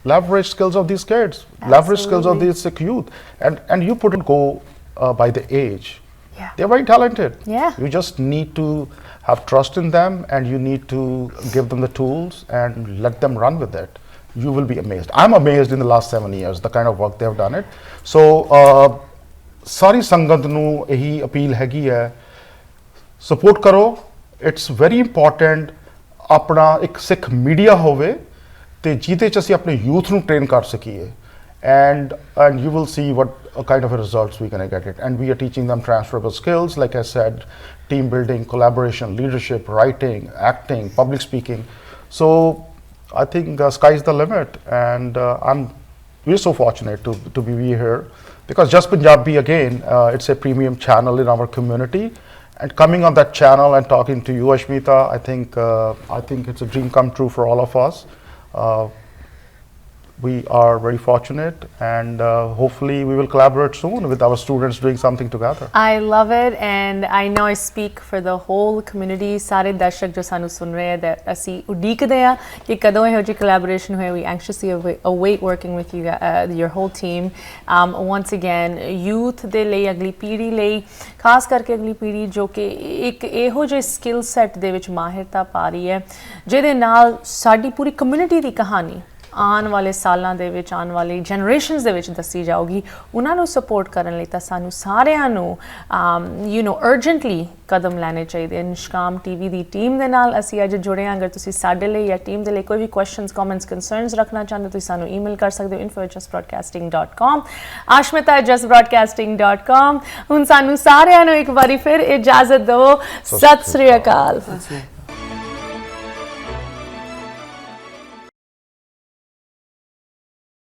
leverage skills of these kids, leverage skills of these Sikh youth, and you put it go by the age. They're very talented. You just need to have trust in them, and you need to give them the tools and let them run with it. You will be amazed. I'm amazed in the last 7 years, the kind of work they have done it. So, sari sangat nu ehi appeal hegi hai, support karo. It's very important. ਆਪਣਾ ਇੱਕ ਸਿੱਖ media ਹੋਵੇ ਤੇ ਜਿਹਦੇ ਚ ਅਸੀਂ ਆਪਣੇ youth ਨੂੰ train ਕਰ ਸਕੀਏ and you will see what kind of results we're going to get it, and we are teaching them transferable skills, like I said, team building, collaboration, leadership, writing, acting, public speaking. So I think sky's the limit, and we're so fortunate to be here, because JUS Punjabi, again, it's a premium channel in our community, and coming on that channel and talking to you, Aashmeeta, I think it's a dream come true for all of us. We are very fortunate, and hopefully we will collaborate soon with our students doing something together. I love it, and I know I speak for the whole community. ਸਾਰੇ ਦਰਸ਼ਕ ਜੋ ਸਾਨੂੰ ਸੁਣ ਰਹੇ ਆ ਅਸੀਂ ਉਡੀਕਦੇ ਆ ਕਿ ਕਦੋਂ ਇਹੋ ਜਿਹੀ collaboration ਹੋਏ. We anxiously await working with you, your whole team. Once again, youth ਦੇ ਲਈ, ਅਗਲੀ ਪੀੜ੍ਹੀ ਲਈ, ਖਾਸ ਕਰਕੇ ਅਗਲੀ ਪੀੜ੍ਹੀ ਜੋ ਕਿ ਇੱਕ ਇਹੋ ਜਿਹੇ ਸਕਿੱਲ ਸੈੱਟ ਦੇ ਵਿੱਚ ਮਾਹਿਰਤਾ ਪਾ ਰਹੀ ਹੈ ਜਿਹਦੇ ਨਾਲ ਸਾਡੀ ਪੂਰੀ ਕਮਿਊਨਿਟੀ ਦੀ ਕਹਾਣੀ ਆਉਣ ਵਾਲੇ ਸਾਲਾਂ ਦੇ ਵਿੱਚ, ਆਉਣ ਵਾਲੀ ਜਨਰੇਸ਼ਨਸ ਦੇ ਵਿੱਚ ਦੱਸੀ ਜਾਊਗੀ. ਉਹਨਾਂ ਨੂੰ ਸਪੋਰਟ ਕਰਨ ਲਈ ਤਾਂ ਸਾਨੂੰ ਸਾਰਿਆਂ ਨੂੰ ਅਰਜੈਂਟਲੀ ਕਦਮ ਲੈਣੇ ਚਾਹੀਦੇ. ਨਿਸ਼ਕਾਮ ਟੀਵੀ ਦੀ ਟੀਮ ਦੇ ਨਾਲ ਅਸੀਂ ਅੱਜ ਜੁੜੇ ਹਾਂ. ਅਗਰ ਤੁਸੀਂ ਸਾਡੇ ਲਈ ਜਾਂ ਟੀਮ ਦੇ ਲਈ ਕੋਈ ਵੀ ਕੁਐਸਚਨਸ, ਕਮੈਂਟਸ, ਕੰਸਰਨਸ ਰੱਖਣਾ ਚਾਹੁੰਦੇ ਹੋ, ਤੁਸੀਂ ਸਾਨੂੰ ਈਮੇਲ ਕਰ ਸਕਦੇ ਹੋ info@jusbroadcasting.com, aashmeeta@jusbroadcasting.com. ਹੁਣ ਸਾਨੂੰ ਸਾਰਿਆਂ ਨੂੰ ਇੱਕ ਵਾਰੀ ਫਿਰ ਇਜਾਜ਼ਤ ਦਿਓ. ਸਤਿ ਸ੍ਰੀ ਅਕਾਲ.